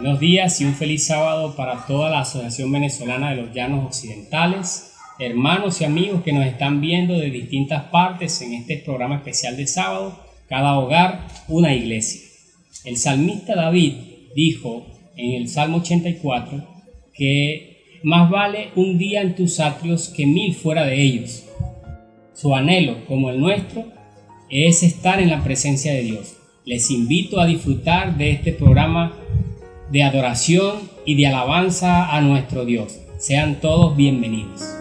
Buenos días y un feliz sábado para toda la Asociación Venezolana de los Llanos Occidentales, hermanos y amigos que nos están viendo de distintas partes en este programa especial de sábado, Cada Hogar, una Iglesia. El salmista David dijo en el Salmo 84 que más vale un día en tus atrios que 1000 fuera de ellos. Su anhelo, como el nuestro, es estar en la presencia de Dios. Les invito a disfrutar de este programa de adoración y de alabanza a nuestro Dios. Sean todos bienvenidos.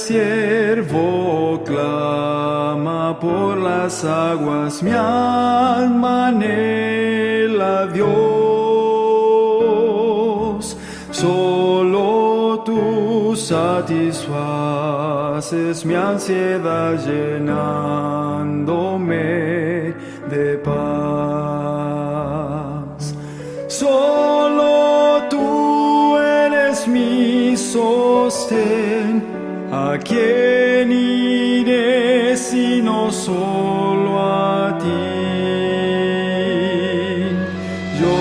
siervo clama por las aguas, mi alma anhela a Dios. Solo tú satisfaces mi ansiedad, llenándome de paz. Solo tú eres mi sostén. ¿A quién iré sino solo a ti? Yo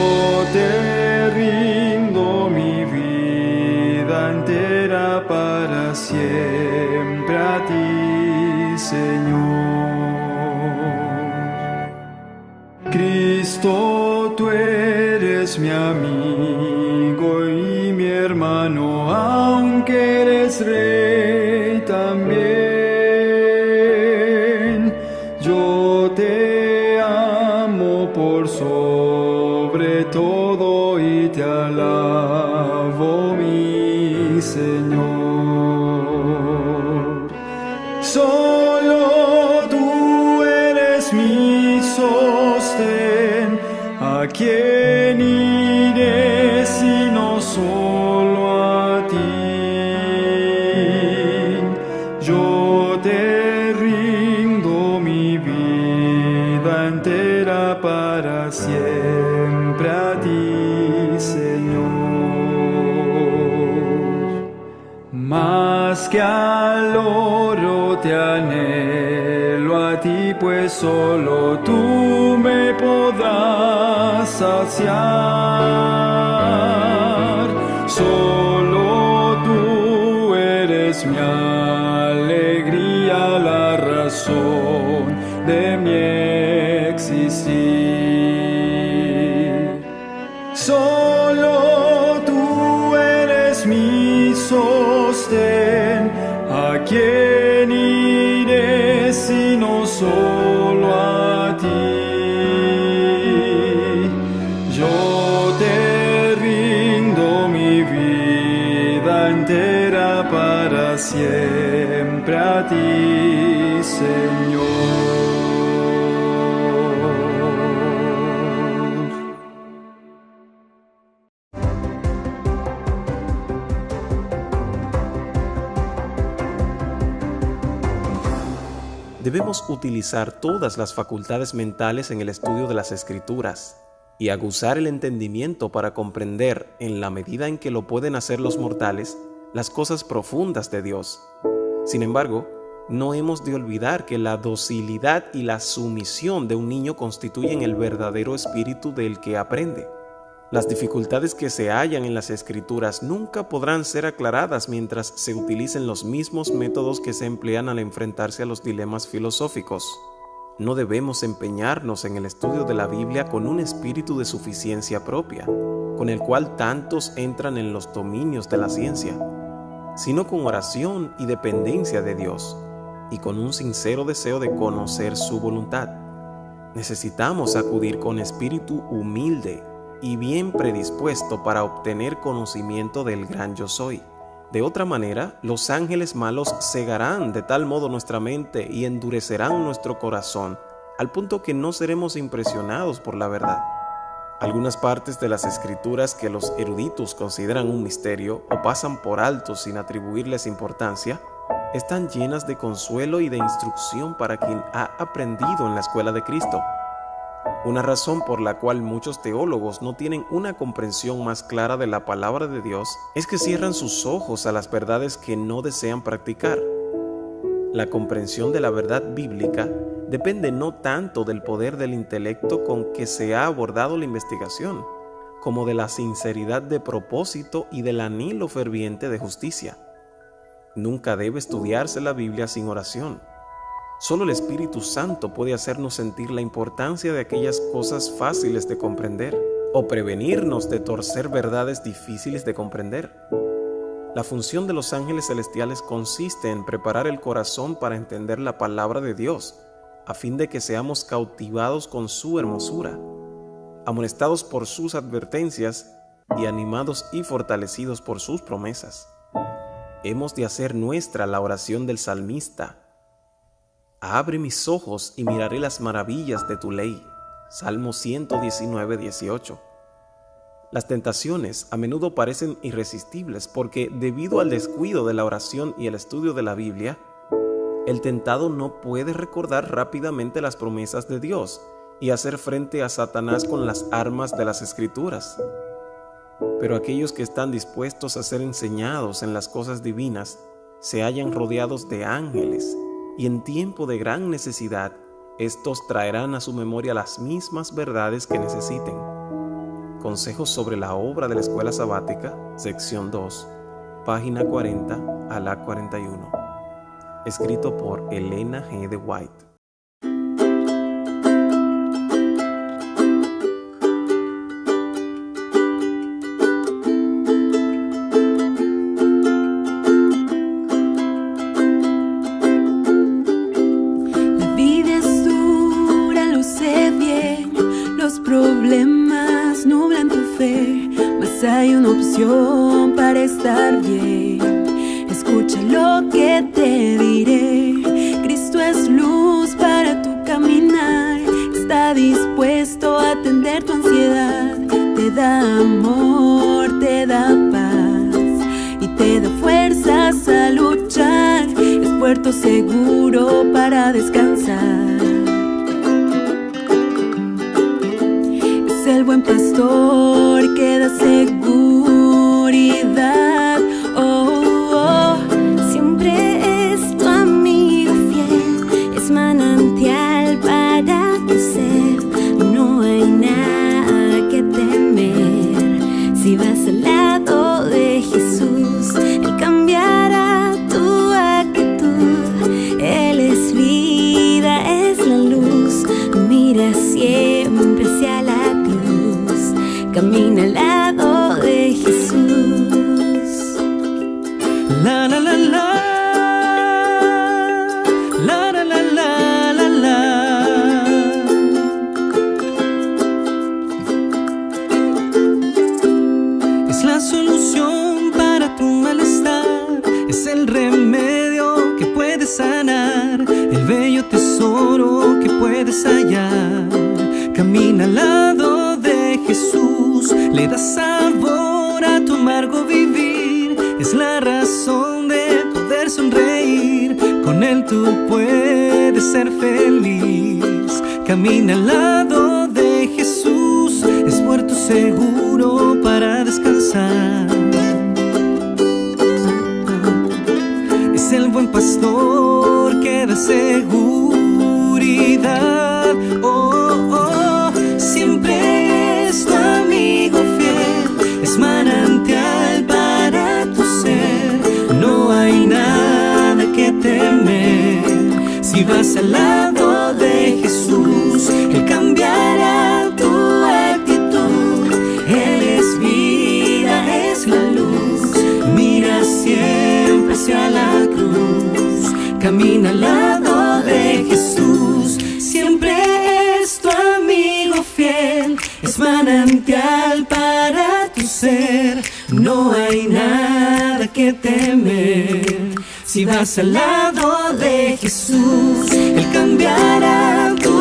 te rindo mi vida entera para siempre a ti, Señor. Cristo, tú eres mi amigo y mi hermano, aunque eres Rey también. Yo te amo por sobre todo y te alabo, mi Señor. Solo tú eres mi sostén. ¿A quién iré sino solo a ti? Yo te rindo mi vida entera para siempre a ti, Señor. Más que al oro te anhelo a ti, pues solo tú me podrás saciar. Solo tú eres mi alegría, la razón de mi existir. Solo tú eres mi sostén. ¿A quién iré sino solo a ti? Yo te rindo mi vida entera para siempre a ti, Señor. Debemos utilizar todas las facultades mentales en el estudio de las Escrituras y aguzar el entendimiento para comprender, en la medida en que lo pueden hacer los mortales, las cosas profundas de Dios. Sin embargo, no hemos de olvidar que la docilidad y la sumisión de un niño constituyen el verdadero espíritu del que aprende. Las dificultades que se hallan en las Escrituras nunca podrán ser aclaradas mientras se utilicen los mismos métodos que se emplean al enfrentarse a los dilemas filosóficos. No debemos empeñarnos en el estudio de la Biblia con un espíritu de suficiencia propia, con el cual tantos entran en los dominios de la ciencia, sino con oración y dependencia de Dios, y con un sincero deseo de conocer su voluntad. Necesitamos acudir con espíritu humilde y bien predispuesto para obtener conocimiento del gran Yo Soy. De otra manera, los ángeles malos cegarán de tal modo nuestra mente y endurecerán nuestro corazón, al punto que no seremos impresionados por la verdad. Algunas partes de las Escrituras que los eruditos consideran un misterio o pasan por alto sin atribuirles importancia, están llenas de consuelo y de instrucción para quien ha aprendido en la escuela de Cristo. Una razón por la cual muchos teólogos no tienen una comprensión más clara de la palabra de Dios es que cierran sus ojos a las verdades que no desean practicar. La comprensión de la verdad bíblica depende no tanto del poder del intelecto con que se ha abordado la investigación, como de la sinceridad de propósito y del anhelo ferviente de justicia. Nunca debe estudiarse la Biblia sin oración. Solo el Espíritu Santo puede hacernos sentir la importancia de aquellas cosas fáciles de comprender o prevenirnos de torcer verdades difíciles de comprender. La función de los ángeles celestiales consiste en preparar el corazón para entender la palabra de Dios, a fin de que seamos cautivados con su hermosura, amonestados por sus advertencias y animados y fortalecidos por sus promesas. hemos de hacer nuestra la oración del salmista. Abre mis ojos y miraré las maravillas de tu ley. Salmo 119, 18. Las tentaciones a menudo parecen irresistibles porque, debido al descuido de la oración y el estudio de la Biblia, el tentado no puede recordar rápidamente las promesas de Dios y hacer frente a Satanás con las armas de las Escrituras. Pero aquellos que están dispuestos a ser enseñados en las cosas divinas se hallan rodeados de ángeles, y en tiempo de gran necesidad, estos traerán a su memoria las mismas verdades que necesiten. Consejos sobre la obra de la Escuela Sabática, sección 2, página 40 a la 41. Escrito por Elena G. de White. La vida es dura, lo sé bien. Los problemas nublan tu fe, mas hay una opción para estar bien. Escucha lo que te diré. Cristo es luz para tu caminar. Está dispuesto a atender tu ansiedad. Te da amor, te da paz y te da fuerzas a luchar. Es puerto seguro para descansar. Es el buen pastor que da seguridad. Siempre es tu amigo fiel, es manantial para tu ser. No hay nada que temer. Si vas al lado de Jesús, Él cambiará tu actitud. Él es vida, es la luz. Mira siempre hacia la cruz. Camina al lado de Jesús. La la la la, la la la la la la. Es la solución para tu malestar, es el remedio que puede sanar, el bello tesoro que puedes hallar. Camina al lado de Jesús, le da sabor a tu amargo vivir. Es la razón de poder sonreír. Con Él tú puedes ser feliz. Camina al lado de Jesús. Es puerto seguro para descansar. Es el buen pastor que da seguridad. Siempre es tu amigo fiel. Es manantial para tu ser. No hay nada que temer. Si vas al lado de Jesús, Él cambiará tu actitud. Él es vida, es la luz. Mira siempre hacia la cruz. Camina al lado de Jesús. Siempre es tu amigo fiel. Es manantial para tu ser. No hay nada que temer. Si vas al lado de Jesús, Él cambiará tu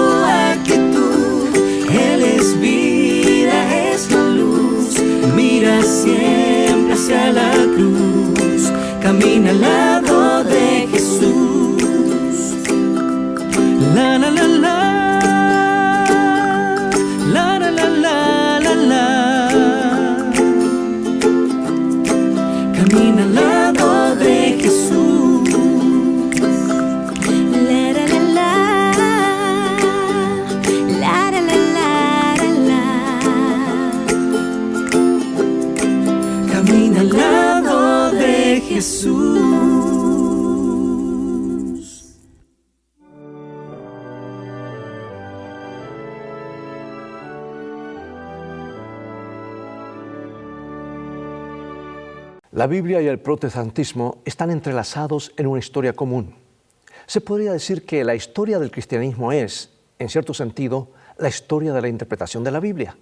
actitud. Él es vida, es la luz. Mira siempre hacia la cruz. Camina al lado de Jesús. La la la la. La la la la la la. Camina al lado de Jesús. La la la la, la la la la la. Camina al lado de Jesús. La Biblia y el protestantismo están entrelazados en una historia común. Se podría decir que la historia del cristianismo es, en cierto sentido, la historia de la interpretación de la Biblia.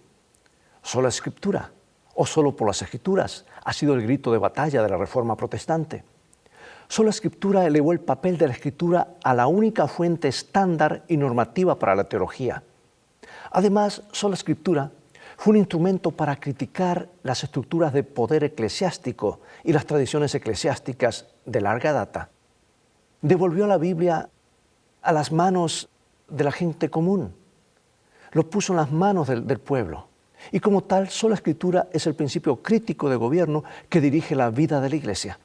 ¿Sola Escritura o solo por las Escrituras ha sido el grito de batalla de la Reforma protestante? Sola Escritura elevó el papel de la Escritura a la única fuente estándar y normativa para la teología. Además, Sola Escritura fue un instrumento para criticar las estructuras de poder eclesiástico y las tradiciones eclesiásticas de larga data. Devolvió la Biblia a las manos de la gente común. Lo puso en las manos del pueblo. Y como tal, Sola Escritura es el principio crítico de gobierno que dirige la vida de la Iglesia.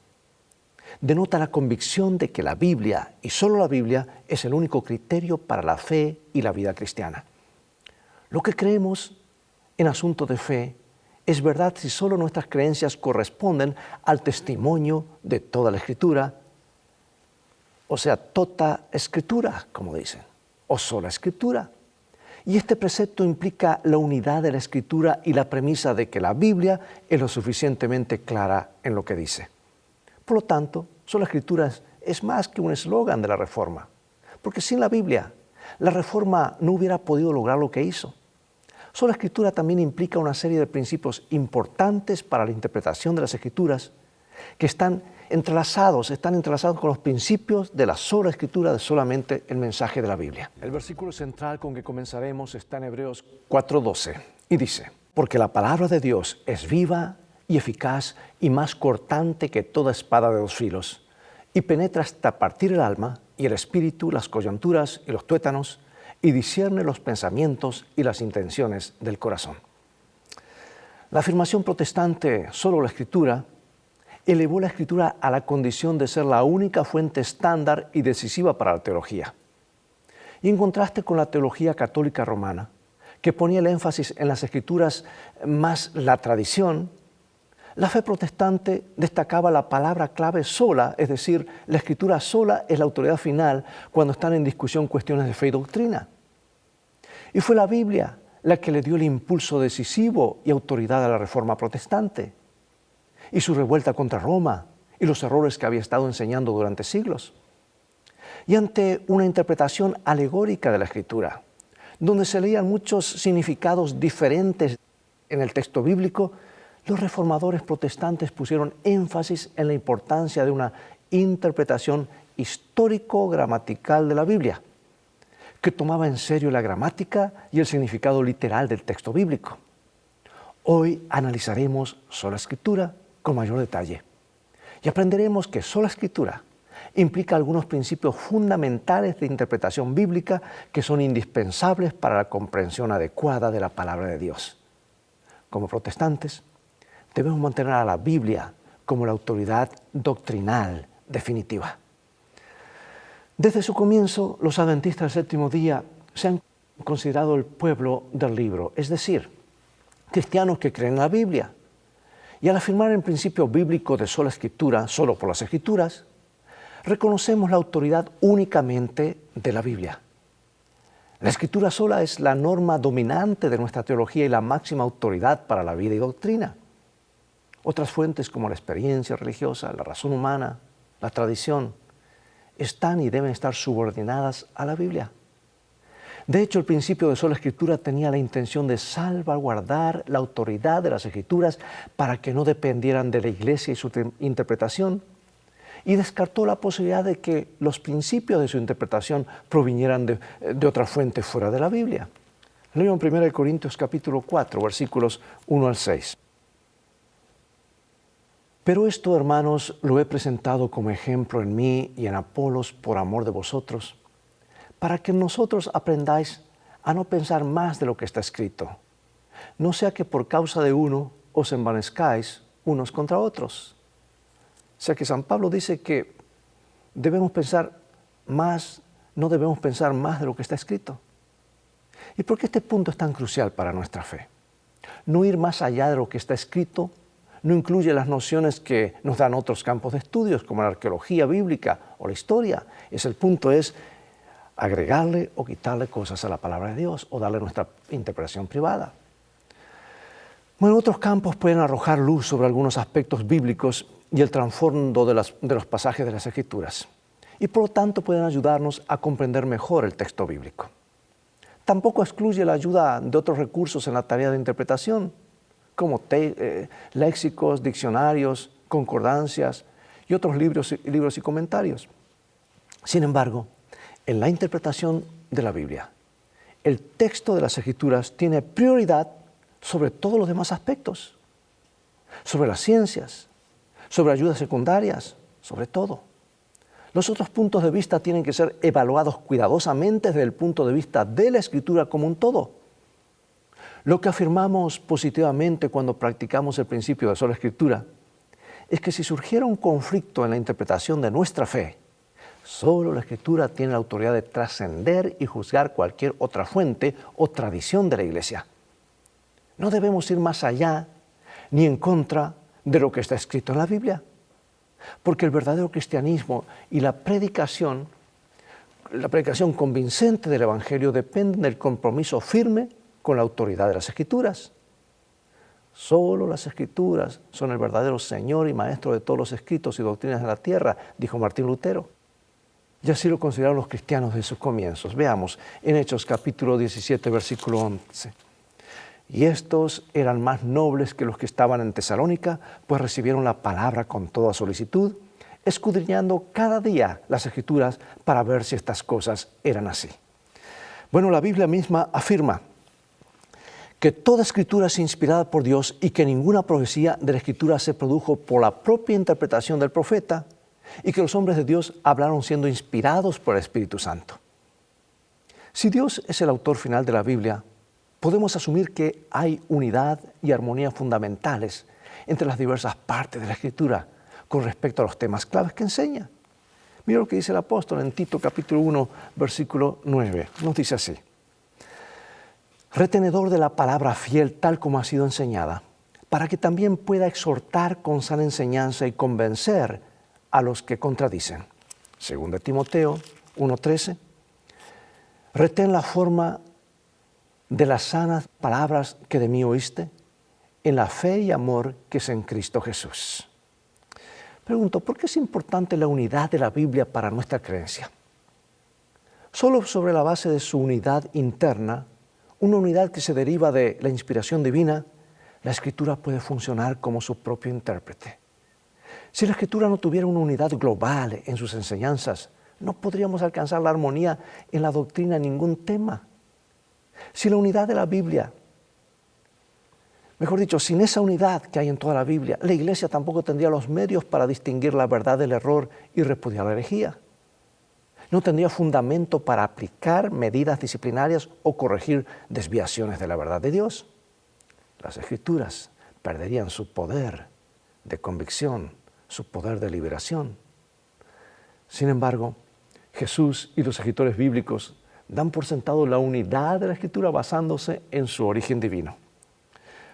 Denota la convicción de que la Biblia, y solo la Biblia, es el único criterio para la fe y la vida cristiana. Lo que creemos en asuntos de fe es verdad si solo nuestras creencias corresponden al testimonio de toda la Escritura, o sea, tota Escritura, como dicen, o sola Escritura. Y este precepto implica la unidad de la Escritura y la premisa de que la Biblia es lo suficientemente clara en lo que dice. Por lo tanto, sola Escritura es más que un eslogan de la Reforma, porque sin la Biblia, la Reforma no hubiera podido lograr lo que hizo. Sola Escritura también implica una serie de principios importantes para la interpretación de las Escrituras que están entrelazados con los principios de la sola Escritura, de solamente el mensaje de la Biblia. El versículo central con que comenzaremos está en Hebreos 4:12 y dice: porque la palabra de Dios es viva y eficaz y más cortante que toda espada de dos filos, y penetra hasta partir el alma y el espíritu, las coyunturas y los tuétanos, y discierne los pensamientos y las intenciones del corazón. La afirmación protestante, solo la Escritura, elevó la Escritura a la condición de ser la única fuente estándar y decisiva para la teología. Y en contraste con la teología católica romana, que ponía el énfasis en las Escrituras más la tradición, la fe protestante destacaba la palabra clave sola, es decir, la Escritura sola es la autoridad final cuando están en discusión cuestiones de fe y doctrina. Y fue la Biblia la que le dio el impulso decisivo y autoridad a la Reforma protestante y su revuelta contra Roma y los errores que había estado enseñando durante siglos. Y ante una interpretación alegórica de la Escritura, donde se leían muchos significados diferentes en el texto bíblico, los reformadores protestantes pusieron énfasis en la importancia de una interpretación histórico-gramatical de la Biblia, que tomaba en serio la gramática y el significado literal del texto bíblico. Hoy analizaremos sola Escritura con mayor detalle y aprenderemos que sola Escritura implica algunos principios fundamentales de interpretación bíblica que son indispensables para la comprensión adecuada de la palabra de Dios. Como protestantes, debemos mantener a la Biblia como la autoridad doctrinal definitiva. Desde su comienzo, los adventistas del séptimo día se han considerado el pueblo del libro, es decir, cristianos que creen en la Biblia. Y al afirmar el principio bíblico de sola Escritura, solo por las Escrituras, reconocemos la autoridad únicamente de la Biblia. La Escritura sola es la norma dominante de nuestra teología y la máxima autoridad para la vida y doctrina. Otras fuentes como la experiencia religiosa, la razón humana, la tradición, están y deben estar subordinadas a la Biblia. De hecho, el principio de sola Escritura tenía la intención de salvaguardar la autoridad de las Escrituras para que no dependieran de la Iglesia y su interpretación, y descartó la posibilidad de que los principios de su interpretación provinieran de otra fuente fuera de la Biblia. Leo en 1 Corintios capítulo 4, versículos 1 al 6. Pero esto, hermanos, lo he presentado como ejemplo en mí y en Apolos por amor de vosotros, para que nosotros aprendáis a no pensar más de lo que está escrito, no sea que por causa de uno os envanezcáis unos contra otros. O sea que San Pablo dice que debemos pensar más, no debemos pensar más de lo que está escrito. ¿Y por qué este punto es tan crucial para nuestra fe? No ir más allá de lo que está escrito no incluye las nociones que nos dan otros campos de estudios, como la arqueología bíblica o la historia. El punto es agregarle o quitarle cosas a la palabra de Dios o darle nuestra interpretación privada. Bueno, otros campos pueden arrojar luz sobre algunos aspectos bíblicos y el trasfondo de los pasajes de las Escrituras, y por lo tanto pueden ayudarnos a comprender mejor el texto bíblico. Tampoco excluye la ayuda de otros recursos en la tarea de interpretación, como léxicos, diccionarios, concordancias y otros libros y comentarios. Sin embargo, en la interpretación de la Biblia, el texto de las Escrituras tiene prioridad sobre todos los demás aspectos, sobre las ciencias, sobre ayudas secundarias, sobre todo. Los otros puntos de vista tienen que ser evaluados cuidadosamente desde el punto de vista de la Escritura como un todo. Lo que afirmamos positivamente cuando practicamos el principio de sola Escritura es que si surgiera un conflicto en la interpretación de nuestra fe, solo la Escritura tiene la autoridad de trascender y juzgar cualquier otra fuente o tradición de la Iglesia. No debemos ir más allá ni en contra de lo que está escrito en la Biblia, porque el verdadero cristianismo y la predicación convincente del Evangelio dependen del compromiso firme con la autoridad de las Escrituras. Solo las Escrituras son el verdadero Señor y Maestro de todos los escritos y doctrinas de la tierra, dijo Martín Lutero. Y así lo consideraron los cristianos de sus comienzos. Veamos en Hechos capítulo 17, versículo 11. Y estos eran más nobles que los que estaban en Tesalónica, pues recibieron la palabra con toda solicitud, escudriñando cada día las Escrituras para ver si estas cosas eran así. Bueno, la Biblia misma afirma que toda Escritura es inspirada por Dios y que ninguna profecía de la Escritura se produjo por la propia interpretación del profeta y que los hombres de Dios hablaron siendo inspirados por el Espíritu Santo. Si Dios es el autor final de la Biblia, podemos asumir que hay unidad y armonía fundamentales entre las diversas partes de la Escritura con respecto a los temas claves que enseña. Mira lo que dice el apóstol en Tito capítulo 1, versículo 9. Nos dice así: retenedor de la palabra fiel tal como ha sido enseñada, para que también pueda exhortar con sana enseñanza y convencer a los que contradicen. Según de Timoteo 1:13, retén la forma de las sanas palabras que de mí oíste, en la fe y amor que es en Cristo Jesús. Pregunto, ¿por qué es importante la unidad de la Biblia para nuestra creencia? Solo sobre la base de su unidad interna, una unidad que se deriva de la inspiración divina, la Escritura puede funcionar como su propio intérprete. Si la Escritura no tuviera una unidad global en sus enseñanzas, no podríamos alcanzar la armonía en la doctrina en ningún tema. Si la unidad de la Biblia, mejor dicho, sin esa unidad que hay en toda la Biblia, la Iglesia tampoco tendría los medios para distinguir la verdad del error y repudiar la herejía. No tendría fundamento para aplicar medidas disciplinarias o corregir desviaciones de la verdad de Dios. Las Escrituras perderían su poder de convicción, su poder de liberación. Sin embargo, Jesús y los escritores bíblicos dan por sentado la unidad de la Escritura basándose en su origen divino.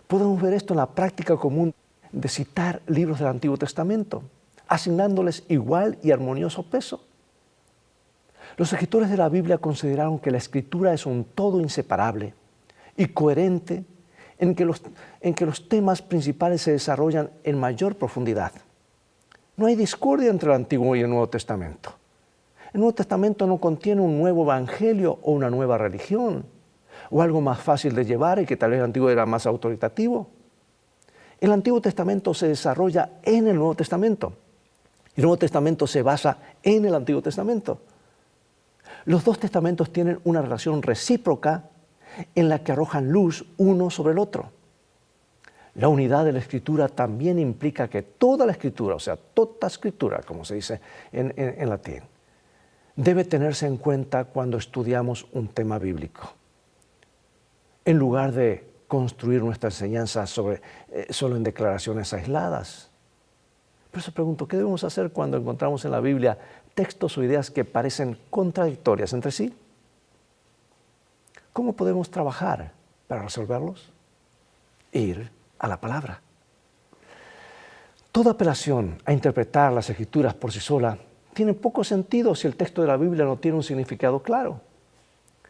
Podemos ver esto en la práctica común de citar libros del Antiguo Testamento, asignándoles igual y armonioso peso. Los escritores de la Biblia consideraron que la Escritura es un todo inseparable y coherente en que los temas principales se desarrollan en mayor profundidad. No hay discordia entre el Antiguo y el Nuevo Testamento. El Nuevo Testamento no contiene un nuevo evangelio o una nueva religión, o algo más fácil de llevar y que tal vez el Antiguo era más autoritativo. El Antiguo Testamento se desarrolla en el Nuevo Testamento. El Nuevo Testamento se basa en el Antiguo Testamento. Los dos testamentos tienen una relación recíproca en la que arrojan luz uno sobre el otro. La unidad de la Escritura también implica que toda la Escritura, o sea, tota Escritura, como se dice en latín, debe tenerse en cuenta cuando estudiamos un tema bíblico. En lugar de construir nuestra enseñanza solo en declaraciones aisladas. Por eso pregunto, ¿qué debemos hacer cuando encontramos en la Biblia textos o ideas que parecen contradictorias entre sí? ¿Cómo podemos trabajar para resolverlos? Ir a la palabra. Toda apelación a interpretar las Escrituras por sí sola tiene poco sentido si el texto de la Biblia no tiene un significado claro.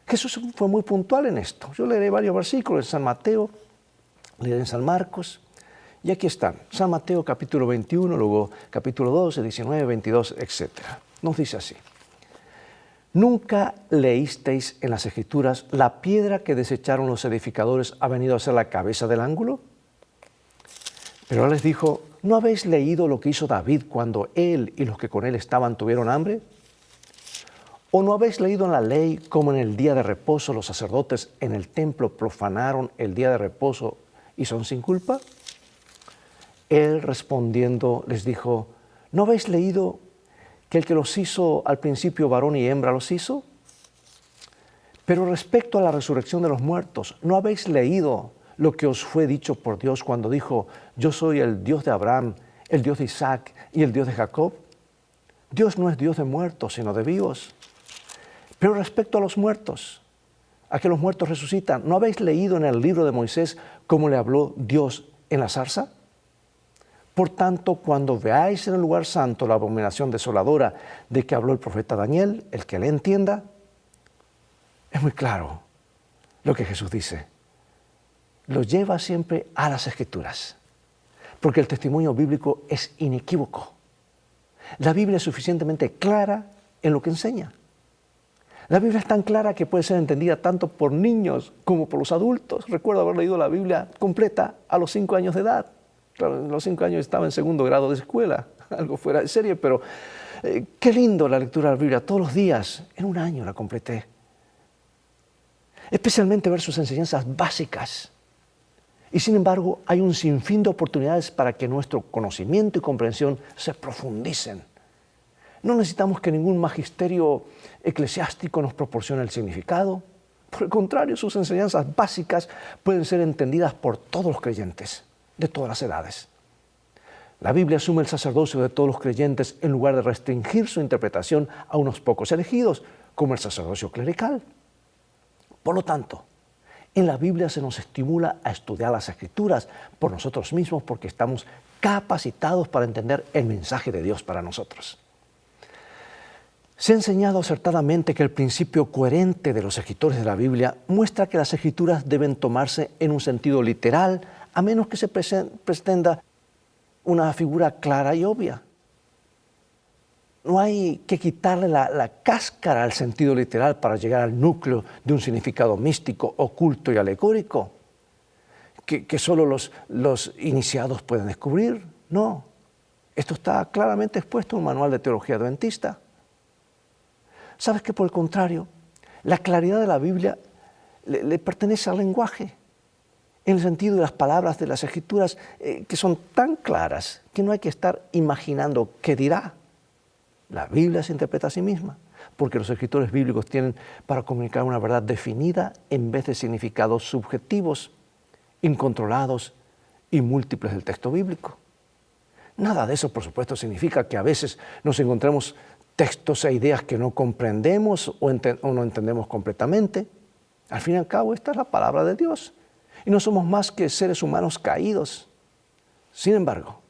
Jesús fue muy puntual en esto. Yo leeré varios versículos en San Mateo, leeré en San Marcos, y aquí están. San Mateo capítulo 21, luego capítulo 12, 19, 22, etc. Nos dice así: ¿nunca leísteis en las Escrituras la piedra que desecharon los edificadores ha venido a ser la cabeza del ángulo? Pero él les dijo, ¿No habéis leído lo que hizo David cuando él y los que con él estaban tuvieron hambre? ¿O no habéis leído en la ley cómo en el día de reposo los sacerdotes en el templo profanaron el día de reposo y son sin culpa? Él respondiendo les dijo, ¿no habéis leído que el que los hizo al principio varón y hembra los hizo? Pero respecto a la resurrección de los muertos, ¿no habéis leído lo que os fue dicho por Dios cuando dijo, yo soy el Dios de Abraham, el Dios de Isaac y el Dios de Jacob? Dios no es Dios de muertos, sino de vivos. Pero respecto a los muertos, a que los muertos resucitan, ¿no habéis leído en el libro de Moisés cómo le habló Dios en la zarza? Por tanto, cuando veáis en el lugar santo la abominación desoladora de que habló el profeta Daniel, el que le entienda, es muy claro lo que Jesús dice. Lo lleva siempre a las Escrituras, porque el testimonio bíblico es inequívoco. La Biblia es suficientemente clara en lo que enseña. La Biblia es tan clara que puede ser entendida tanto por niños como por los adultos. Recuerdo haber leído la Biblia completa a los 5 años de edad. Claro, en los 5 años estaba en segundo grado de escuela, algo fuera de serie, pero qué lindo la lectura de la Biblia. Todos los días, en un año la completé. Especialmente ver sus enseñanzas básicas. Y sin embargo, hay un sinfín de oportunidades para que nuestro conocimiento y comprensión se profundicen. No necesitamos que ningún magisterio eclesiástico nos proporcione el significado. Por el contrario, sus enseñanzas básicas pueden ser entendidas por todos los creyentes, de todas las edades. La Biblia asume el sacerdocio de todos los creyentes en lugar de restringir su interpretación a unos pocos elegidos, como el sacerdocio clerical. Por lo tanto, en la Biblia se nos estimula a estudiar las Escrituras por nosotros mismos porque estamos capacitados para entender el mensaje de Dios para nosotros. Se ha enseñado acertadamente que el principio coherente de los escritores de la Biblia muestra que las Escrituras deben tomarse en un sentido literal, a menos que se pretenda una figura clara y obvia. No hay que quitarle la cáscara al sentido literal para llegar al núcleo de un significado místico, oculto y alegórico, que solo los iniciados pueden descubrir. No, esto está claramente expuesto en un manual de teología adventista. ¿Sabes que por el contrario, la claridad de la Biblia le pertenece al lenguaje? En el sentido de las palabras de las Escrituras que son tan claras que no hay que estar imaginando qué dirá. La Biblia se interpreta a sí misma, porque los escritores bíblicos tienen para comunicar una verdad definida en vez de significados subjetivos, incontrolados y múltiples del texto bíblico. Nada de eso, por supuesto, significa que a veces nos encontremos textos e ideas que no comprendemos o no entendemos completamente. Al fin y al cabo, esta es la palabra de Dios y no somos más que seres humanos caídos. Sin embargo,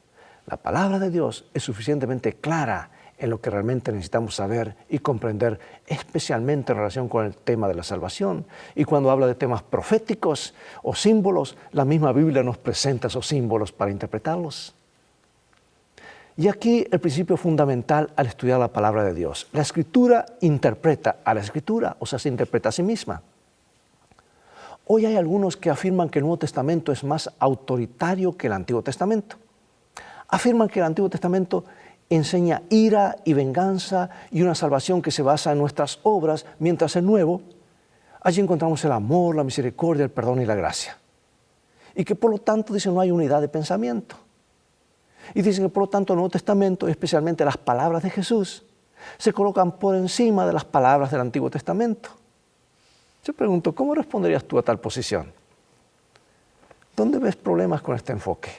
la palabra de Dios es suficientemente clara en lo que realmente necesitamos saber y comprender, especialmente en relación con el tema de la salvación. Y cuando habla de temas proféticos o símbolos, la misma Biblia nos presenta esos símbolos para interpretarlos. Y aquí el principio fundamental al estudiar la palabra de Dios. La Escritura interpreta a la Escritura, o sea, se interpreta a sí misma. Hoy hay algunos que afirman que el Nuevo Testamento es más autoritario que el Antiguo Testamento. Afirman que el Antiguo Testamento enseña ira y venganza y una salvación que se basa en nuestras obras, mientras el Nuevo, allí encontramos el amor, la misericordia, el perdón y la gracia. Y que por lo tanto, dicen, no hay unidad de pensamiento. Y dicen que por lo tanto el Nuevo Testamento, especialmente las palabras de Jesús, se colocan por encima de las palabras del Antiguo Testamento. Yo pregunto, ¿cómo responderías tú a tal posición? ¿Dónde ves problemas con este enfoque?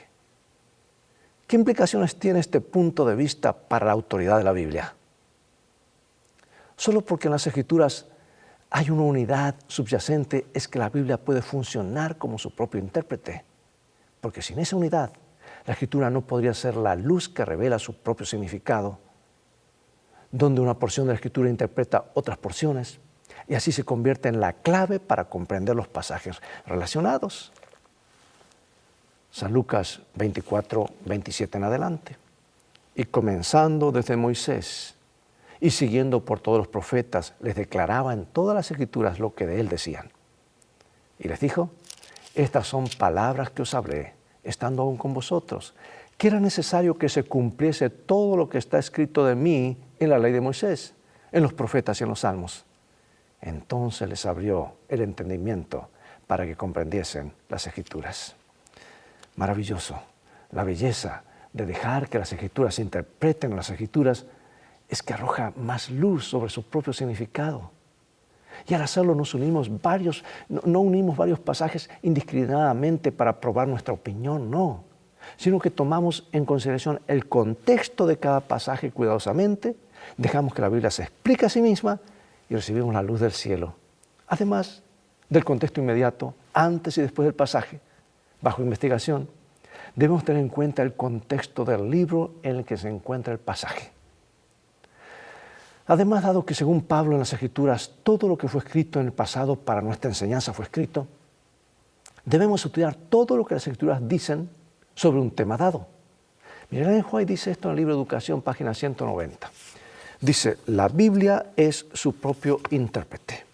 ¿Qué implicaciones tiene este punto de vista para la autoridad de la Biblia? Solo porque en las Escrituras hay una unidad subyacente es que la Biblia puede funcionar como su propio intérprete. Porque sin esa unidad, la Escritura no podría ser la luz que revela su propio significado, donde una porción de la Escritura interpreta otras porciones, y así se convierte en la clave para comprender los pasajes relacionados. San Lucas 24, 27 en adelante. Y comenzando desde Moisés y siguiendo por todos los profetas, les declaraba en todas las Escrituras lo que de él decían. Y les dijo, estas son palabras que os hablé, estando aún con vosotros, que era necesario que se cumpliese todo lo que está escrito de mí en la ley de Moisés, en los profetas y en los salmos. Entonces les abrió el entendimiento para que comprendiesen las Escrituras. Maravilloso. La belleza de dejar que las Escrituras interpreten las Escrituras es que arroja más luz sobre su propio significado. Y al hacerlo no unimos varios pasajes indiscriminadamente para probar nuestra opinión, no, sino que tomamos en consideración el contexto de cada pasaje cuidadosamente, dejamos que la Biblia se explique a sí misma y recibimos la luz del cielo. Además del contexto inmediato, antes y después del pasaje, bajo investigación, debemos tener en cuenta el contexto del libro en el que se encuentra el pasaje. Además, dado que según Pablo en las Escrituras, todo lo que fue escrito en el pasado para nuestra enseñanza fue escrito, debemos estudiar todo lo que las Escrituras dicen sobre un tema dado. Mira, Ellen White dice esto en el libro Educación, página 190. Dice, la Biblia es su propio intérprete.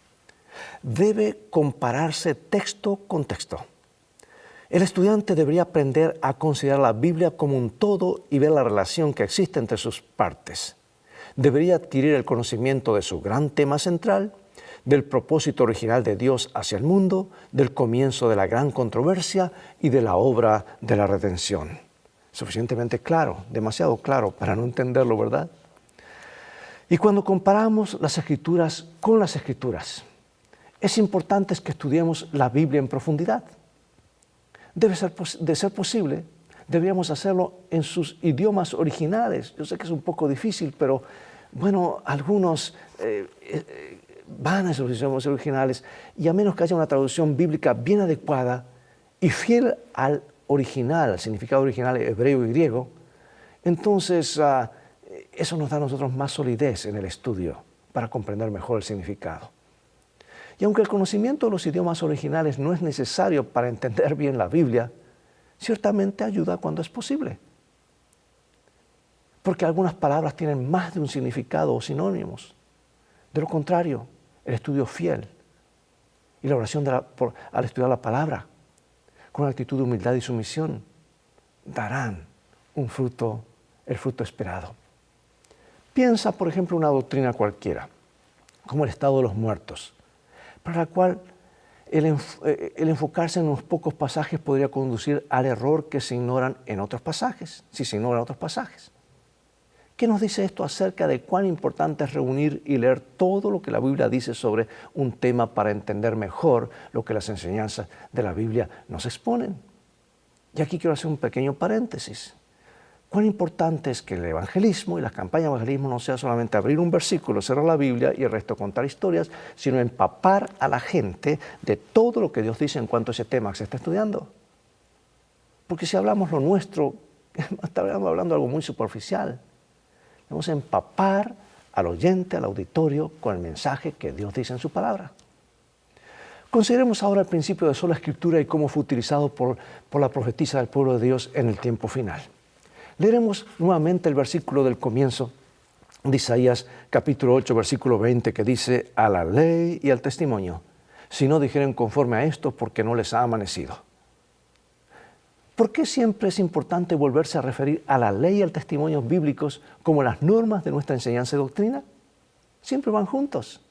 Debe compararse texto con texto. El estudiante debería aprender a considerar la Biblia como un todo y ver la relación que existe entre sus partes. Debería adquirir el conocimiento de su gran tema central, del propósito original de Dios hacia el mundo, del comienzo de la gran controversia y de la obra de la redención. Suficientemente claro, demasiado claro para no entenderlo, ¿verdad? Y cuando comparamos las Escrituras con las Escrituras, es importante que estudiemos la Biblia en profundidad. De ser posible, deberíamos hacerlo en sus idiomas originales. Yo sé que es un poco difícil, pero bueno, algunos van a esos idiomas originales y a menos que haya una traducción bíblica bien adecuada y fiel al original, al significado original hebreo y griego, entonces eso nos da a nosotros más solidez en el estudio para comprender mejor el significado. Y aunque el conocimiento de los idiomas originales no es necesario para entender bien la Biblia, ciertamente ayuda cuando es posible. Porque algunas palabras tienen más de un significado o sinónimos. De lo contrario, el estudio fiel y la oración al estudiar la palabra con actitud de humildad y sumisión darán el fruto esperado. Piensa, por ejemplo, una doctrina cualquiera, como el estado de los muertos, para la cual el enfocarse en unos pocos pasajes podría conducir al error que se ignoran en otros pasajes, si se ignoran otros pasajes. ¿Qué nos dice esto acerca de cuán importante es reunir y leer todo lo que la Biblia dice sobre un tema para entender mejor lo que las enseñanzas de la Biblia nos exponen? Y aquí quiero hacer un pequeño paréntesis. Cuán importante es que el evangelismo y las campañas de evangelismo no sea solamente abrir un versículo, cerrar la Biblia y el resto contar historias, sino empapar a la gente de todo lo que Dios dice en cuanto a ese tema que se está estudiando. Porque si hablamos lo nuestro, estamos hablando de algo muy superficial. Debemos empapar al oyente, al auditorio, con el mensaje que Dios dice en su palabra. Consideremos ahora el principio de sola escritura y cómo fue utilizado por la profetisa del pueblo de Dios en el tiempo final. Leeremos nuevamente el versículo del comienzo de Isaías capítulo 8, versículo 20, que dice, a la ley y al testimonio, si no dijeren conforme a esto, porque no les ha amanecido. ¿Por qué siempre es importante volverse a referir a la ley y al testimonio bíblicos como las normas de nuestra enseñanza y doctrina? Siempre van juntos.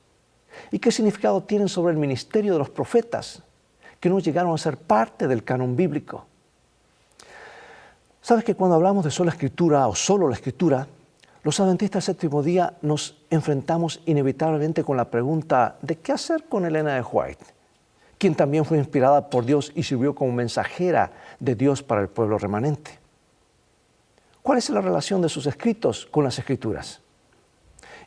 ¿Y qué significado tienen sobre el ministerio de los profetas que no llegaron a ser parte del canon bíblico? ¿Sabes que cuando hablamos de sola escritura o solo la escritura, los adventistas del séptimo día nos enfrentamos inevitablemente con la pregunta de qué hacer con Elena de White, quien también fue inspirada por Dios y sirvió como mensajera de Dios para el pueblo remanente? ¿Cuál es la relación de sus escritos con las Escrituras?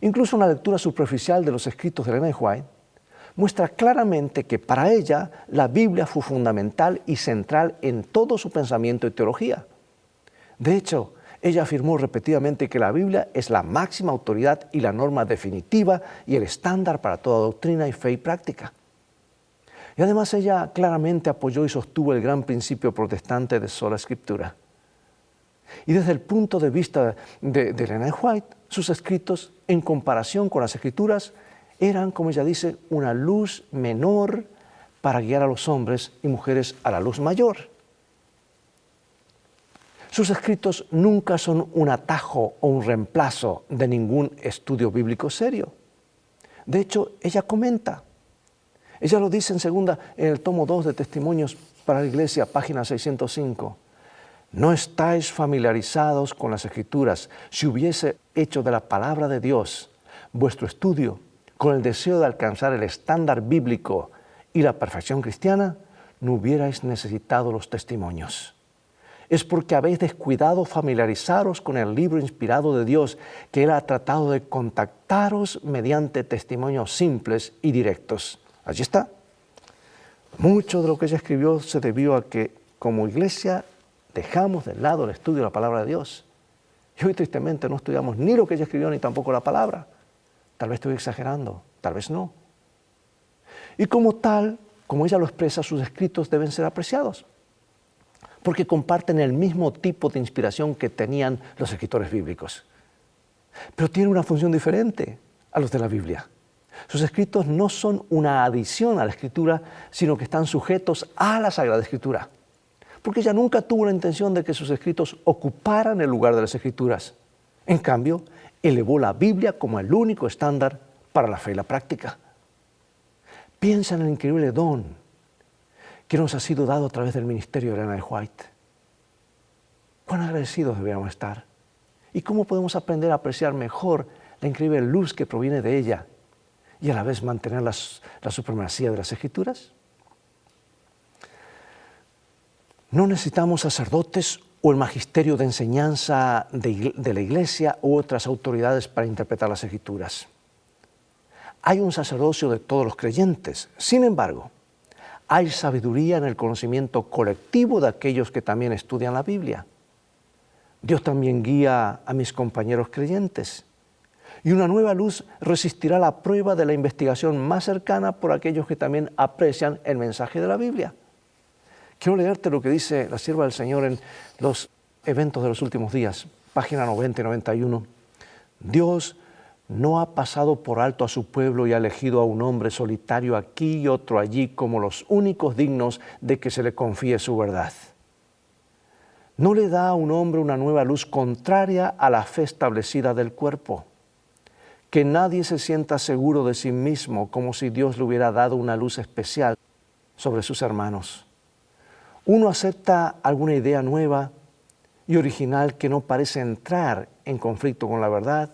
Incluso una lectura superficial de los escritos de Elena de White muestra claramente que para ella la Biblia fue fundamental y central en todo su pensamiento y teología. De hecho, ella afirmó repetidamente que la Biblia es la máxima autoridad y la norma definitiva y el estándar para toda doctrina y fe y práctica. Y además ella claramente apoyó y sostuvo el gran principio protestante de sola escritura. Y desde el punto de vista de Elena de White, sus escritos, en comparación con las Escrituras, eran, como ella dice, una luz menor para guiar a los hombres y mujeres a la luz mayor. Sus escritos nunca son un atajo o un reemplazo de ningún estudio bíblico serio. De hecho, ella comenta. Ella lo dice en el tomo 2 de Testimonios para la Iglesia, página 605. No estáis familiarizados con las Escrituras. Si hubiese hecho de la palabra de Dios vuestro estudio con el deseo de alcanzar el estándar bíblico y la perfección cristiana, no hubierais necesitado los testimonios. Es porque habéis descuidado familiarizaros con el libro inspirado de Dios, que Él ha tratado de contactaros mediante testimonios simples y directos. Allí está. Mucho de lo que ella escribió se debió a que, como iglesia, dejamos de lado el estudio de la palabra de Dios. Y hoy, tristemente, no estudiamos ni lo que ella escribió ni tampoco la palabra. Tal vez estoy exagerando, tal vez no. Y como tal, como ella lo expresa, sus escritos deben ser apreciados, porque comparten el mismo tipo de inspiración que tenían los escritores bíblicos. Pero tienen una función diferente a los de la Biblia. Sus escritos no son una adición a la Escritura, sino que están sujetos a la Sagrada Escritura. Porque ella nunca tuvo la intención de que sus escritos ocuparan el lugar de las Escrituras. En cambio, elevó la Biblia como el único estándar para la fe y la práctica. Piensa en el increíble don que nos ha sido dado a través del ministerio de Elena de White. Cuán agradecidos deberíamos estar. ¿Y cómo podemos aprender a apreciar mejor la increíble luz que proviene de ella y a la vez mantener la supremacía de las Escrituras? No necesitamos sacerdotes o el magisterio de enseñanza de la Iglesia u otras autoridades para interpretar las Escrituras. Hay un sacerdocio de todos los creyentes. Sin embargo, hay sabiduría en el conocimiento colectivo de aquellos que también estudian la Biblia. Dios también guía a mis compañeros creyentes. Y una nueva luz resistirá la prueba de la investigación más cercana por aquellos que también aprecian el mensaje de la Biblia. Quiero leerte lo que dice la sierva del Señor en los eventos de los últimos días, página 90 y 91. Dios no ha pasado por alto a su pueblo y ha elegido a un hombre solitario aquí y otro allí como los únicos dignos de que se le confíe su verdad. No le da a un hombre una nueva luz contraria a la fe establecida del cuerpo. Que nadie se sienta seguro de sí mismo como si Dios le hubiera dado una luz especial sobre sus hermanos. Uno acepta alguna idea nueva y original que no parece entrar en conflicto con la verdad.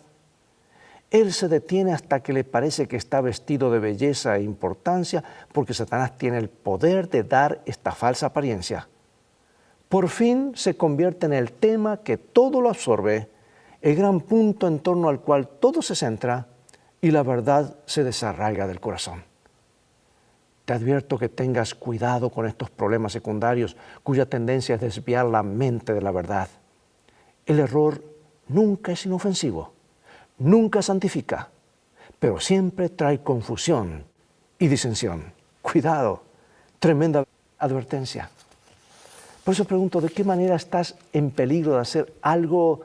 Él se detiene hasta que le parece que está vestido de belleza e importancia porque Satanás tiene el poder de dar esta falsa apariencia. Por fin se convierte en el tema que todo lo absorbe, el gran punto en torno al cual todo se centra y la verdad se desarraiga del corazón. Te advierto que tengas cuidado con estos problemas secundarios cuya tendencia es desviar la mente de la verdad. El error nunca es inofensivo, nunca santifica, pero siempre trae confusión y disensión. Cuidado, tremenda advertencia. Por eso pregunto, ¿de qué manera estás en peligro de hacer algo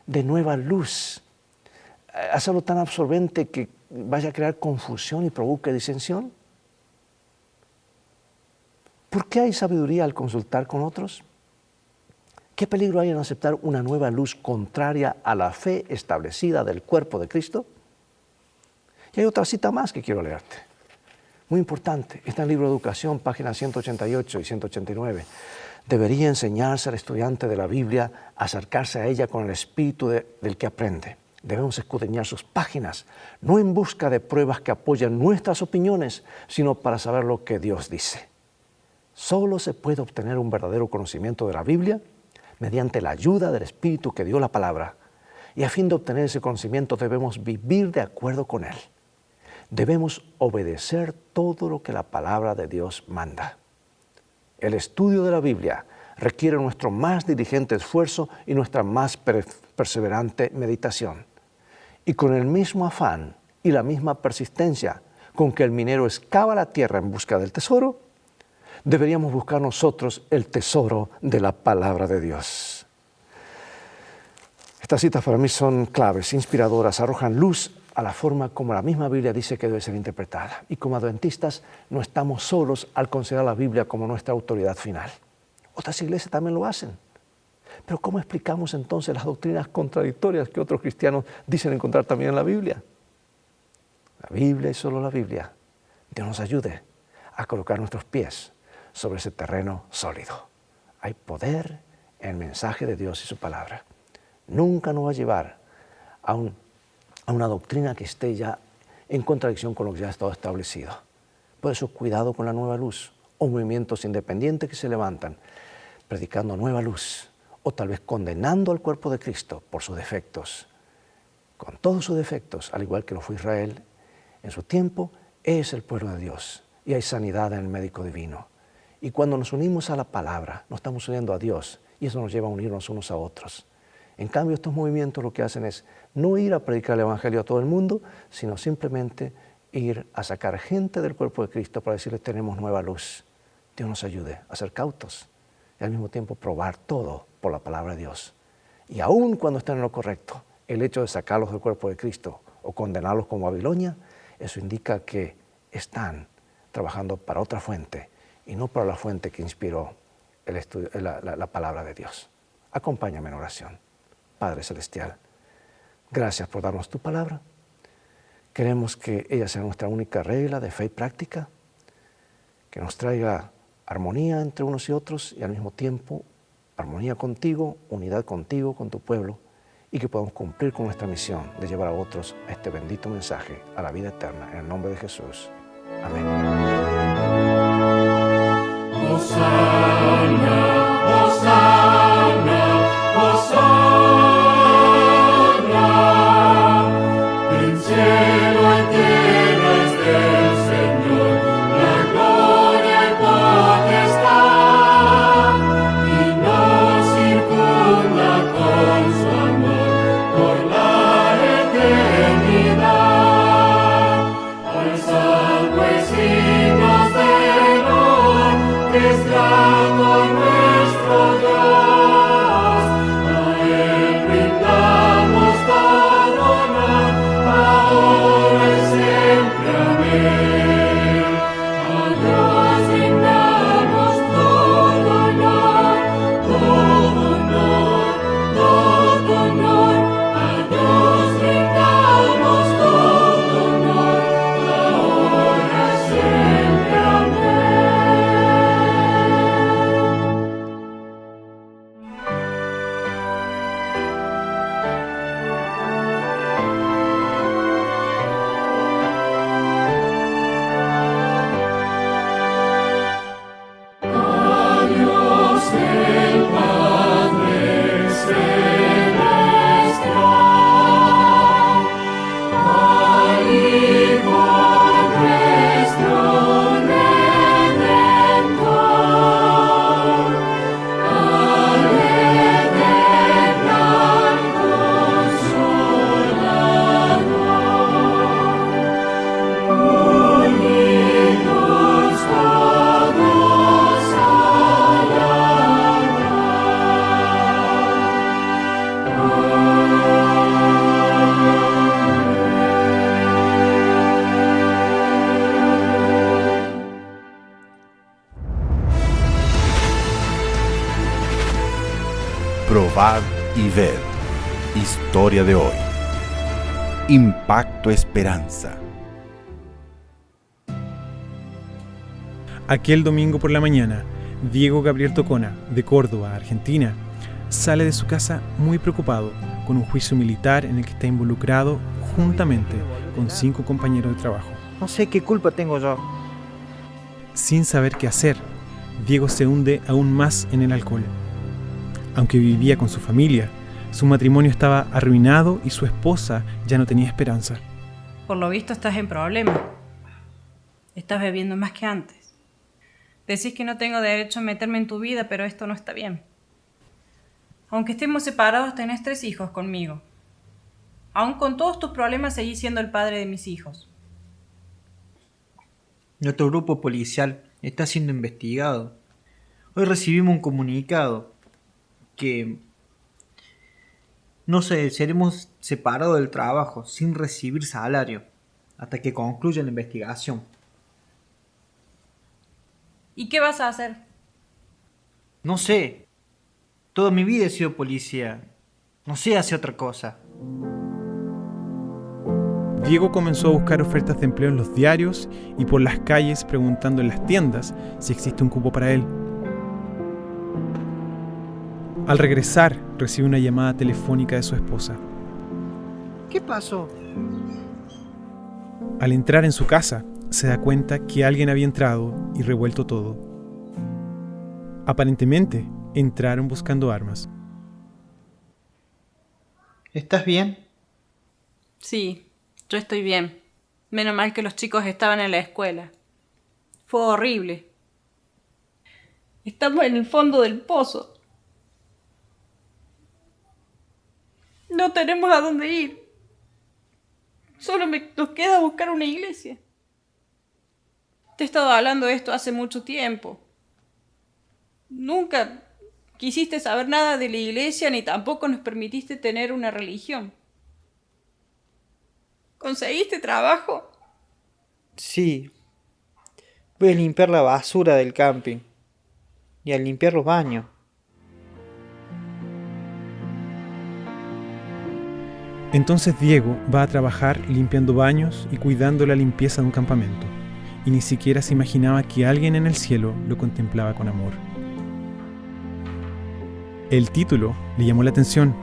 de nueva luz? ¿Hacerlo tan absorbente que vaya a crear confusión y provoque disensión? ¿Por qué hay sabiduría al consultar con otros? ¿Qué peligro hay en aceptar una nueva luz contraria a la fe establecida del cuerpo de Cristo? Y hay otra cita más que quiero leerte. Muy importante, está en el libro de Educación, páginas 188 y 189. Debería enseñarse al estudiante de la Biblia a acercarse a ella con el espíritu del que aprende. Debemos escudriñar sus páginas, no en busca de pruebas que apoyen nuestras opiniones, sino para saber lo que Dios dice. Solo se puede obtener un verdadero conocimiento de la Biblia mediante la ayuda del Espíritu que dio la palabra. Y a fin de obtener ese conocimiento debemos vivir de acuerdo con Él. Debemos obedecer todo lo que la palabra de Dios manda. El estudio de la Biblia requiere nuestro más diligente esfuerzo y nuestra más perseverante meditación. Y con el mismo afán y la misma persistencia con que el minero excava la tierra en busca del tesoro, deberíamos buscar nosotros el tesoro de la palabra de Dios. Estas citas para mí son claves, inspiradoras, arrojan luz a la forma como la misma Biblia dice que debe ser interpretada. Y como adventistas no estamos solos al considerar la Biblia como nuestra autoridad final. Otras iglesias también lo hacen. Pero ¿cómo explicamos entonces las doctrinas contradictorias que otros cristianos dicen encontrar también en la Biblia? La Biblia y solo la Biblia. Dios nos ayude a colocar nuestros pies sobre ese terreno sólido. Hay poder en el mensaje de Dios y su palabra. Nunca nos va a llevar a una doctrina que esté ya en contradicción con lo que ya ha estado establecido. Por eso, cuidado con la nueva luz, o movimientos independientes que se levantan, predicando nueva luz, o tal vez condenando al cuerpo de Cristo por sus defectos. Con todos sus defectos, al igual que lo fue Israel en su tiempo, es el pueblo de Dios, y hay sanidad en el médico divino. Y cuando nos unimos a la palabra, nos estamos uniendo a Dios, y eso nos lleva a unirnos unos a otros. En cambio, estos movimientos lo que hacen es no ir a predicar el Evangelio a todo el mundo, sino simplemente ir a sacar gente del cuerpo de Cristo para decirles tenemos nueva luz. Dios nos ayude a ser cautos y al mismo tiempo probar todo por la palabra de Dios. Y aun cuando estén en lo correcto, el hecho de sacarlos del cuerpo de Cristo o condenarlos como Babilonia, eso indica que están trabajando para otra fuente y no para la fuente que inspiró la palabra de Dios. Acompáñame en oración. Padre Celestial, gracias por darnos tu palabra. Queremos que ella sea nuestra única regla de fe y práctica, que nos traiga armonía entre unos y otros y al mismo tiempo armonía contigo, unidad contigo, con tu pueblo, y que podamos cumplir con nuestra misión de llevar a otros a este bendito mensaje, a la vida eterna, en el nombre de Jesús. Amén. Hosanna, Hosanna, Hosanna. En cielo y tierra es del Señor la gloria y potestad, y nos circunda con su amor por la eternidad. Alzad signos de honor, que es grato nuestro Dios. A Él brindamos todo honor, ahora y siempre. Amén. A Dios brindamos todo honor, todo honor, todo honor. A Dios brindamos todo honor, ahora y siempre. Dios el Padre celestial, al Hijo nuestro Redentor, al eterno Consolador, unidos todos al Probad y ved. Historia de hoy. Impacto Esperanza. Aquel domingo por la mañana, Diego Gabriel Tocona, de Córdoba, Argentina, sale de su casa muy preocupado con un juicio militar en el que está involucrado juntamente con 5 compañeros de trabajo. No sé qué culpa tengo yo. Sin saber qué hacer, Diego se hunde aún más en el alcohol. Aunque vivía con su familia, su matrimonio estaba arruinado y su esposa ya no tenía esperanza. Por lo visto estás en problemas. Estás bebiendo más que antes. Decís que no tengo derecho a meterme en tu vida, pero esto no está bien. Aunque estemos separados, tenés 3 hijos conmigo. Aún con todos tus problemas, seguís siendo el padre de mis hijos. Nuestro grupo policial está siendo investigado. Hoy recibimos un comunicado que seremos separados del trabajo sin recibir salario hasta que concluya la investigación. ¿Y qué vas a hacer? No sé. Toda mi vida he sido policía. No sé hacer otra cosa. Diego comenzó a buscar ofertas de empleo en los diarios y por las calles preguntando en las tiendas si existe un cupo para él. Al regresar, recibe una llamada telefónica de su esposa. ¿Qué pasó? Al entrar en su casa, se da cuenta que alguien había entrado y revuelto todo. Aparentemente, entraron buscando armas. ¿Estás bien? Sí, yo estoy bien. Menos mal que los chicos estaban en la escuela. Fue horrible. Estamos en el fondo del pozo. No tenemos a dónde ir. Solo nos queda buscar una iglesia. Te he estado hablando de esto hace mucho tiempo. Nunca quisiste saber nada de la iglesia ni tampoco nos permitiste tener una religión. ¿Conseguiste trabajo? Sí. Voy a limpiar la basura del camping. Y a limpiar los baños. Entonces Diego va a trabajar limpiando baños y cuidando la limpieza de un campamento. Y ni siquiera se imaginaba que alguien en el cielo lo contemplaba con amor. El título le llamó la atención.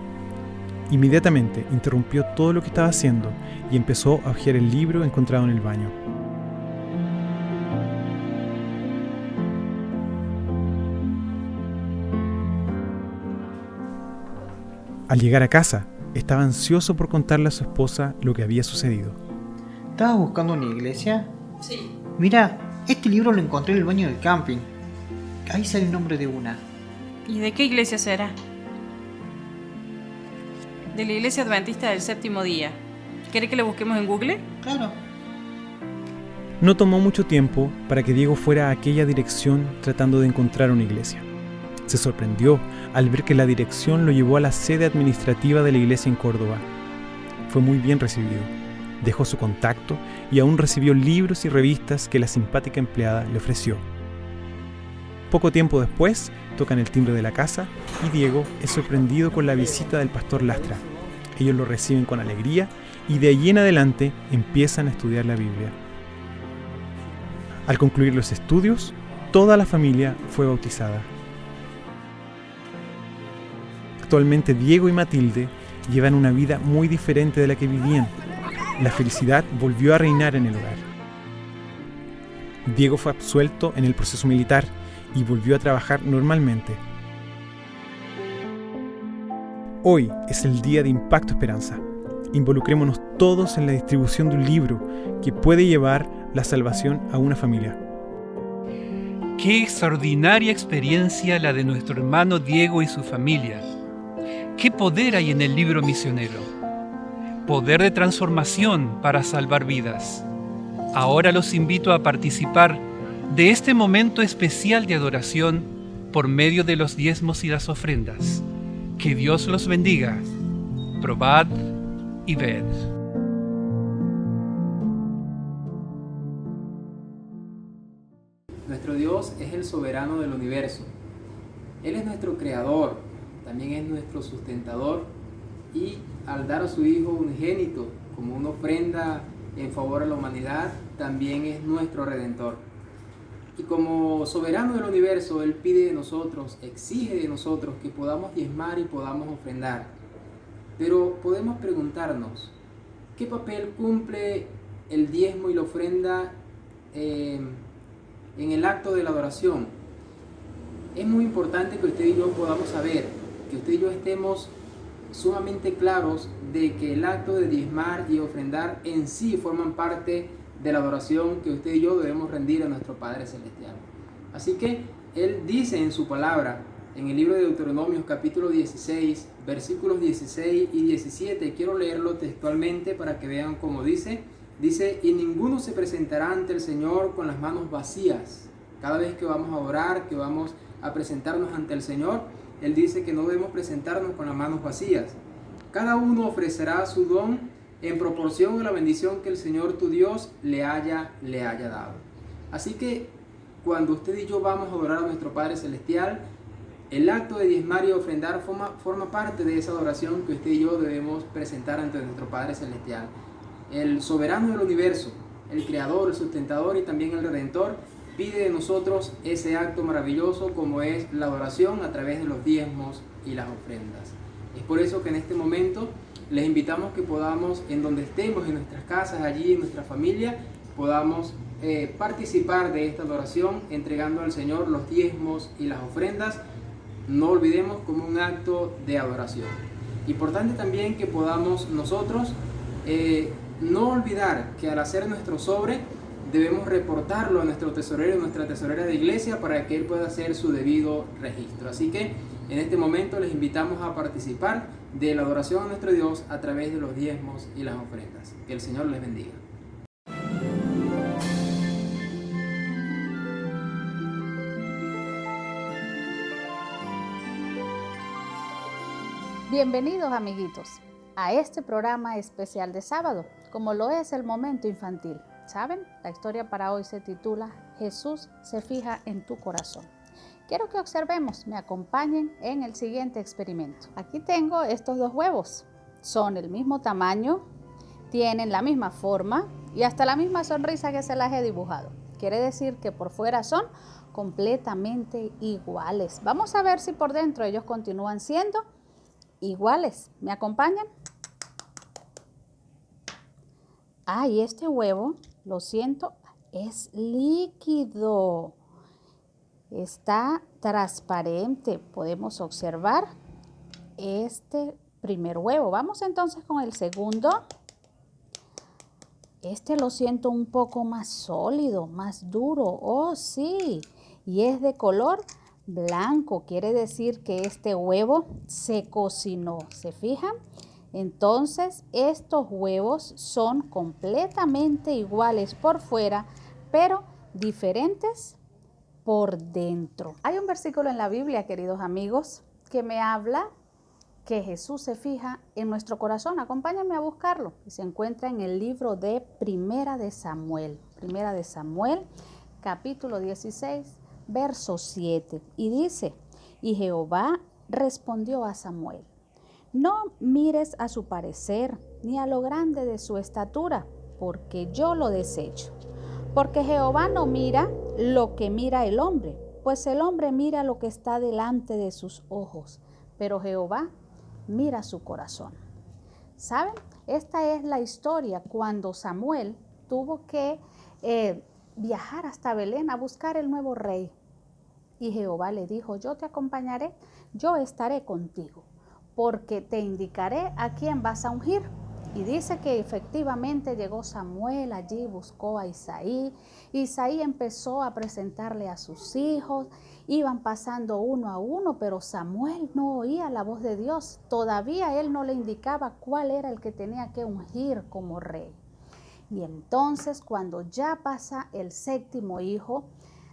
Inmediatamente interrumpió todo lo que estaba haciendo y empezó a hojear el libro encontrado en el baño. Al llegar a casa, estaba ansioso por contarle a su esposa lo que había sucedido. ¿Estabas buscando una iglesia? Sí. Mira, este libro lo encontré en el baño del camping. Ahí sale el nombre de una. ¿Y de qué iglesia será? De la iglesia adventista del séptimo día. ¿Quiere que lo busquemos en Google? Claro. No tomó mucho tiempo para que Diego fuera a aquella dirección tratando de encontrar una iglesia. Se sorprendió al ver que la dirección lo llevó a la sede administrativa de la iglesia en Córdoba. Fue muy bien recibido. Dejó su contacto y aún recibió libros y revistas que la simpática empleada le ofreció. Poco tiempo después, tocan el timbre de la casa y Diego es sorprendido con la visita del pastor Lastra. Ellos lo reciben con alegría y de allí en adelante empiezan a estudiar la Biblia. Al concluir los estudios, toda la familia fue bautizada. Actualmente Diego y Matilde llevan una vida muy diferente de la que vivían. La felicidad volvió a reinar en el hogar. Diego fue absuelto en el proceso militar y volvió a trabajar normalmente. Hoy es el día de Impacto Esperanza. Involucrémonos todos en la distribución de un libro que puede llevar la salvación a una familia. Qué extraordinaria experiencia la de nuestro hermano Diego y su familia. Qué poder hay en el libro misionero. Poder de transformación para salvar vidas. Ahora los invito a participar de este momento especial de adoración por medio de los diezmos y las ofrendas. Que Dios los bendiga. Probad y ved. Nuestro Dios es el soberano del universo. Él es nuestro creador, también es nuestro sustentador y al dar a su Hijo unigénito como una ofrenda en favor a la humanidad, también es nuestro Redentor. Y como soberano del universo, Él pide de nosotros, exige de nosotros que podamos diezmar y podamos ofrendar. Pero podemos preguntarnos, ¿qué papel cumple el diezmo y la ofrenda en el acto de la adoración? Es muy importante que usted y yo podamos saber, que usted y yo estemos sumamente claros de que el acto de diezmar y ofrendar en sí forman parte de la adoración que usted y yo debemos rendir a nuestro Padre Celestial. Así que Él dice en su palabra, en el libro de Deuteronomios capítulo 16, versículos 16 y 17, quiero leerlo textualmente para que vean cómo dice, y ninguno se presentará ante el Señor con las manos vacías. Cada vez que vamos a orar, que vamos a presentarnos ante el Señor, Él dice que no debemos presentarnos con las manos vacías. Cada uno ofrecerá su don en proporción a la bendición que el Señor tu Dios le haya dado. Así que cuando usted y yo vamos a adorar a nuestro Padre Celestial, El acto de diezmar y ofrendar forma parte de esa adoración que usted y yo debemos presentar ante nuestro Padre Celestial. El soberano del universo, el creador, el sustentador y también el redentor, pide de nosotros ese acto maravilloso como es la adoración a través de los diezmos y las ofrendas. Es por eso que en este momento les invitamos que podamos, en donde estemos, en nuestras casas, allí en nuestra familia, podamos participar de esta adoración entregando al Señor los diezmos y las ofrendas. No olvidemos como un acto de adoración. Importante también que podamos nosotros no olvidar que al hacer nuestro sobre debemos reportarlo a nuestro tesorero, nuestra tesorera de iglesia, para que él pueda hacer su debido registro. Así que en este momento les invitamos a participar de la adoración a nuestro Dios a través de los diezmos y las ofrendas. Que el Señor les bendiga. Bienvenidos, amiguitos, a este programa especial de sábado, como lo es el momento infantil. ¿Saben? La historia para hoy se titula Jesús se fija en tu corazón. Quiero que observemos, me acompañen en el siguiente experimento. Aquí tengo estos dos huevos. Son el mismo tamaño, tienen la misma forma y hasta la misma sonrisa que se las he dibujado. Quiere decir que por fuera son completamente iguales. Vamos a ver si por dentro ellos continúan siendo iguales. ¿Me acompañan? Y este huevo, lo siento, es líquido. Está transparente. Podemos observar este primer huevo. Vamos entonces con el segundo. Este lo siento un poco más sólido, más duro. Oh, sí. Y es de color blanco. Quiere decir que este huevo se cocinó. ¿Se fijan? Entonces, estos huevos son completamente iguales por fuera, pero diferentes por dentro. Hay un versículo en la Biblia, queridos amigos, que me habla que Jesús se fija en nuestro corazón. Acompáñenme a buscarlo. Y se encuentra en el libro de Primera de Samuel. Primera de Samuel, capítulo 16, verso 7. Y dice, y Jehová respondió a Samuel, no mires a su parecer, ni a lo grande de su estatura, porque yo lo desecho. Porque Jehová no mira lo que mira el hombre, pues el hombre mira lo que está delante de sus ojos, pero Jehová mira su corazón. ¿Saben? Esta es la historia cuando Samuel tuvo que viajar hasta Belén a buscar el nuevo rey. Y Jehová le dijo, yo te acompañaré, yo estaré contigo, porque te indicaré a quién vas a ungir. Y dice que efectivamente llegó Samuel allí, buscó a Isaí. Isaí empezó a presentarle a sus hijos, iban pasando uno a uno, pero Samuel no oía la voz de Dios. Todavía él no le indicaba cuál era el que tenía que ungir como rey. Y entonces cuando ya pasa el séptimo hijo,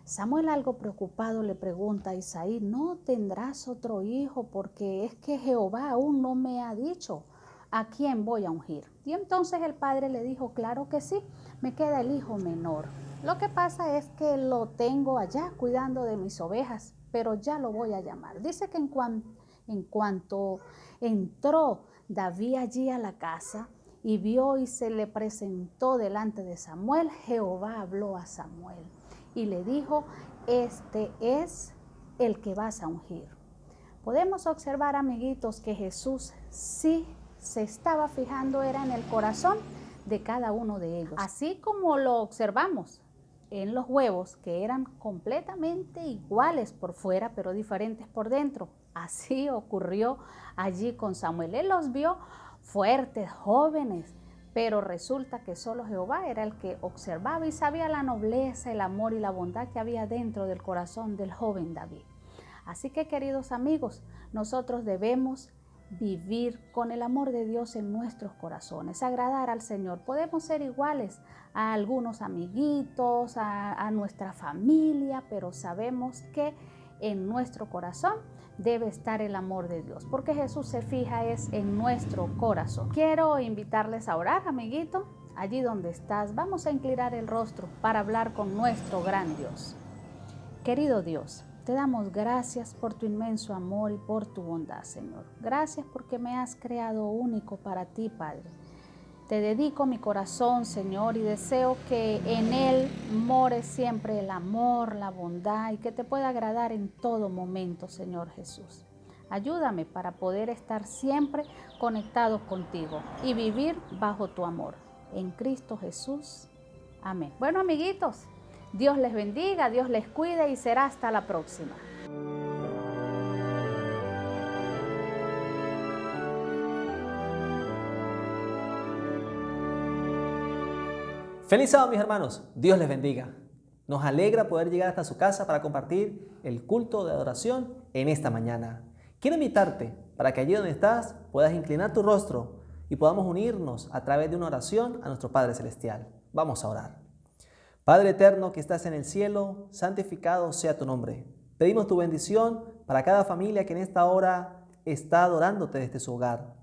Samuel, algo preocupado, le pregunta a Isaí, ¿no tendrás otro hijo? Porque es que Jehová aún no me ha dicho a quién voy a ungir. Y entonces el padre le dijo, claro que sí, me queda el hijo menor. Lo que pasa es que lo tengo allá cuidando de mis ovejas, pero ya lo voy a llamar. Dice que en cuanto entró David allí a la casa y vio y se le presentó delante de Samuel, Jehová habló a Samuel. Y le dijo, este es el que vas a ungir. Podemos observar, amiguitos, que Jesús sí se estaba fijando, era en el corazón de cada uno de ellos. Así como lo observamos en los huevos, que eran completamente iguales por fuera, pero diferentes por dentro. Así ocurrió allí con Samuel. Él los vio fuertes, jóvenes, pero resulta que solo Jehová era el que observaba y sabía la nobleza, el amor y la bondad que había dentro del corazón del joven David. Así que, queridos amigos, nosotros debemos vivir con el amor de Dios en nuestros corazones, agradar al Señor. Podemos ser iguales a algunos amiguitos, a nuestra familia, pero sabemos que en nuestro corazón debe estar el amor de Dios, porque Jesús se fija es en nuestro corazón. Quiero invitarles a orar, amiguito, allí donde estás. Vamos a inclinar el rostro para hablar con nuestro gran Dios. Querido Dios, Te damos gracias por tu inmenso amor y por tu bondad, Señor. Gracias porque me has creado único para ti, Padre. Te dedico mi corazón, Señor, y deseo que en él more siempre el amor, la bondad y que te pueda agradar en todo momento, Señor Jesús. Ayúdame para poder estar siempre conectados contigo y vivir bajo tu amor. En Cristo Jesús. Amén. Bueno, amiguitos, Dios les bendiga, Dios les cuide y será hasta la próxima. Feliz sábado, mis hermanos. Dios les bendiga. Nos alegra poder llegar hasta su casa para compartir el culto de adoración en esta mañana. Quiero invitarte para que allí donde estás puedas inclinar tu rostro y podamos unirnos a través de una oración a nuestro Padre Celestial. Vamos a orar. Padre eterno que estás en el cielo, santificado sea tu nombre. Pedimos tu bendición para cada familia que en esta hora está adorándote desde su hogar.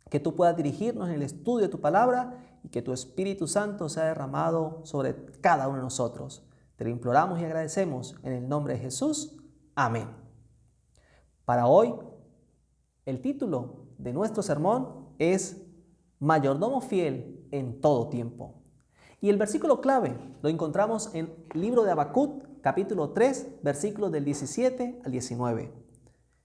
Que tú puedas dirigirnos en el estudio de tu palabra y que tu Espíritu Santo sea derramado sobre cada uno de nosotros. Te lo imploramos y agradecemos en el nombre de Jesús. Amén. Para hoy, el título de nuestro sermón es Mayordomo fiel en todo tiempo. Y el versículo clave lo encontramos en el libro de Habacuc, capítulo 3, versículos del 17 al 19.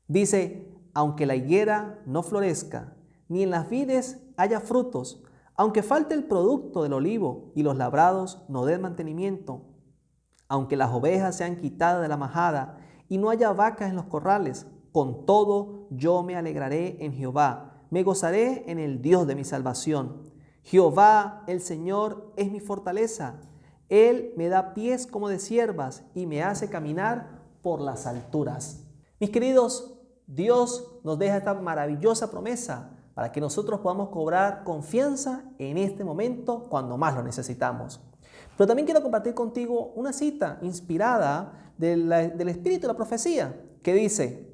Dice, aunque la higuera no florezca, ni en las vides haya frutos, aunque falte el producto del olivo y los labrados no den mantenimiento, aunque las ovejas sean quitadas de la majada y no haya vacas en los corrales, con todo yo me alegraré en Jehová, me gozaré en el Dios de mi salvación. Jehová, el Señor, es mi fortaleza. Él me da pies como de ciervas y me hace caminar por las alturas. Mis queridos, Dios nos deja esta maravillosa promesa para que nosotros podamos cobrar confianza en este momento cuando más lo necesitamos. Pero también quiero compartir contigo una cita inspirada del Espíritu de la Profecía que dice,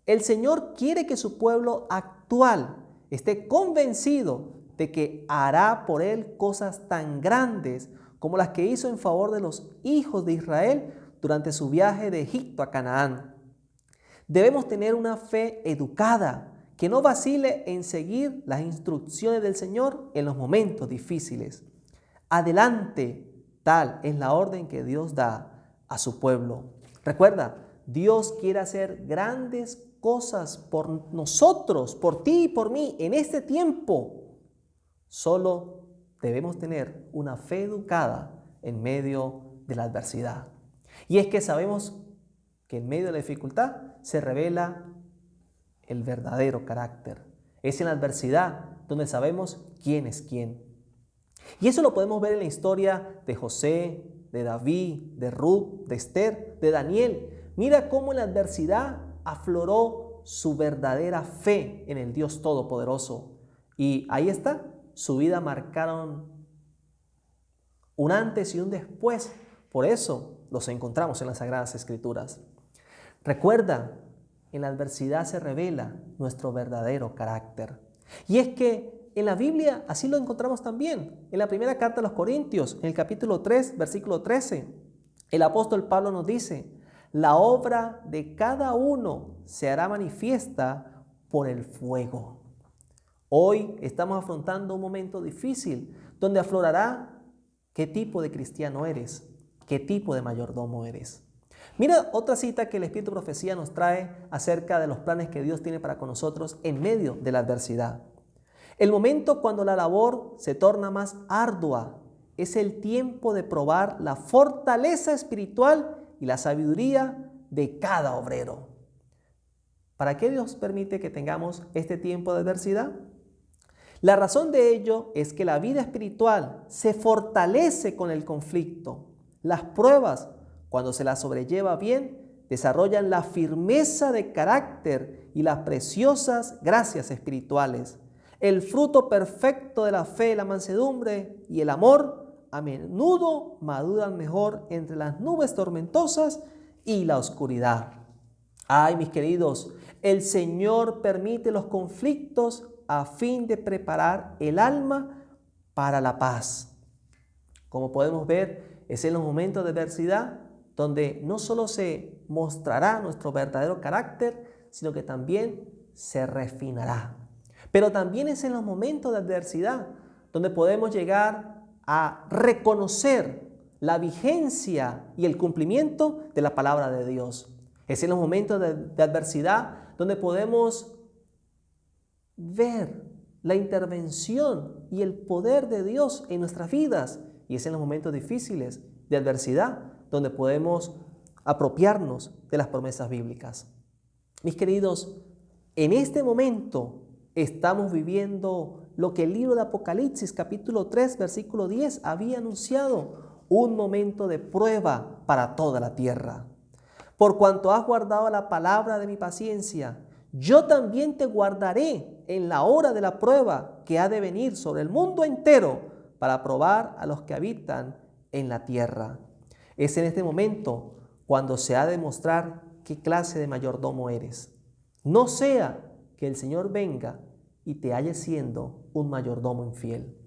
el Señor quiere que su pueblo actual esté convencido de que hará por él cosas tan grandes como las que hizo en favor de los hijos de Israel durante su viaje de Egipto a Canaán. Debemos tener una fe educada, que no vacile en seguir las instrucciones del Señor en los momentos difíciles. Adelante, tal es la orden que Dios da a su pueblo. Recuerda, Dios quiere hacer grandes cosas por nosotros, por ti y por mí, en este tiempo. Solo debemos tener una fe educada en medio de la adversidad. Y es que sabemos que en medio de la dificultad se revela el verdadero carácter. Es en la adversidad donde sabemos quién es quién. Y eso lo podemos ver en la historia de José, de David, de Ruth, de Esther, de Daniel. Mira cómo en la adversidad afloró su verdadera fe en el Dios Todopoderoso. Y ahí está, su vida marcaron un antes y un después. Por eso los encontramos en las Sagradas Escrituras. Recuerda, en la adversidad se revela nuestro verdadero carácter. Y es que en la Biblia así lo encontramos también. En la primera carta a los Corintios, en el capítulo 3, versículo 13, el apóstol Pablo nos dice, la obra de cada uno se hará manifiesta por el fuego. Hoy estamos afrontando un momento difícil donde aflorará qué tipo de cristiano eres, qué tipo de mayordomo eres. Mira otra cita que el Espíritu de Profecía nos trae acerca de los planes que Dios tiene para con nosotros en medio de la adversidad. El momento cuando la labor se torna más ardua es el tiempo de probar la fortaleza espiritual y la sabiduría de cada obrero. ¿Para qué Dios permite que tengamos este tiempo de adversidad? La razón de ello es que la vida espiritual se fortalece con el conflicto. Las pruebas, cuando se las sobrelleva bien, desarrollan la firmeza de carácter y las preciosas gracias espirituales. El fruto perfecto de la fe, la mansedumbre y el amor a menudo maduran mejor entre las nubes tormentosas y la oscuridad. Ay, mis queridos, el Señor permite los conflictos a fin de preparar el alma para la paz. Como podemos ver, es en los momentos de adversidad donde no solo se mostrará nuestro verdadero carácter, sino que también se refinará. Pero también es en los momentos de adversidad donde podemos llegar a reconocer la vigencia y el cumplimiento de la palabra de Dios. Es en los momentos de adversidad donde podemos ver la intervención y el poder de Dios en nuestras vidas. Y es en los momentos difíciles de adversidad donde podemos apropiarnos de las promesas bíblicas. Mis queridos, en este momento estamos viviendo lo que el libro de Apocalipsis capítulo 3 versículo 10 había anunciado, un momento de prueba para toda la tierra. Por cuanto has guardado la palabra de mi paciencia, yo también te guardaré en la hora de la prueba que ha de venir sobre el mundo entero para probar a los que habitan en la tierra. Es en este momento cuando se ha de mostrar qué clase de mayordomo eres. No sea que el Señor venga y te halle siendo un mayordomo infiel.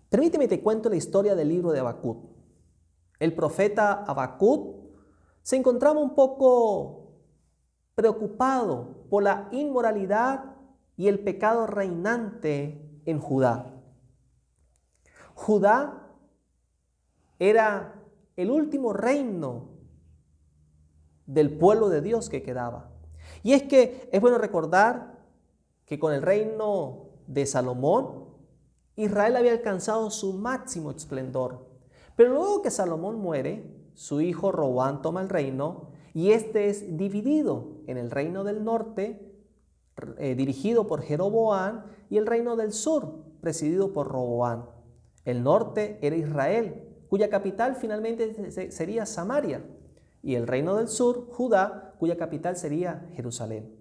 Permíteme te cuento la historia del libro de Habacuc. El profeta Habacuc se encontraba un poco preocupado por la inmoralidad y el pecado reinante en Judá. Judá era el último reino del pueblo de Dios que quedaba. Y es que es bueno recordar que con el reino de Salomón, Israel había alcanzado su máximo esplendor. Pero luego que Salomón muere, su hijo Roboam toma el reino y este es dividido en el reino del norte, dirigido por Jeroboam, y el reino del sur, presidido por Roboam. El norte era Israel, cuya capital finalmente sería Samaria, y el reino del sur, Judá, cuya capital sería Jerusalén.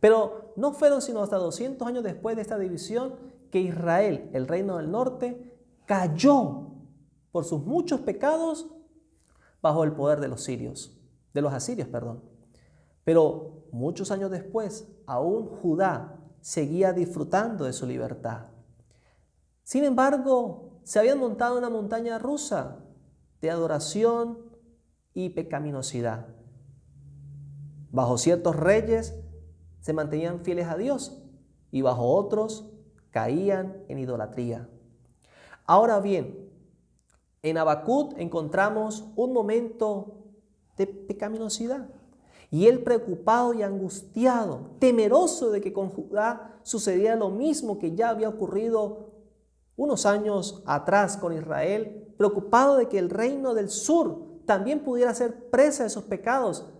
Pero no fueron sino hasta 200 años después de esta división que Israel, el reino del norte, cayó por sus muchos pecados bajo el poder de los asirios. Pero muchos años después, aún Judá seguía disfrutando de su libertad. Sin embargo, se habían montado en una montaña rusa de adoración y pecaminosidad. Bajo ciertos reyes se mantenían fieles a Dios y bajo otros caían en idolatría. Ahora bien, en Habacuc encontramos un momento de pecaminosidad y él preocupado y angustiado, temeroso de que con Judá sucediera lo mismo que ya había ocurrido unos años atrás con Israel, preocupado de que el reino del sur también pudiera ser presa de sus pecados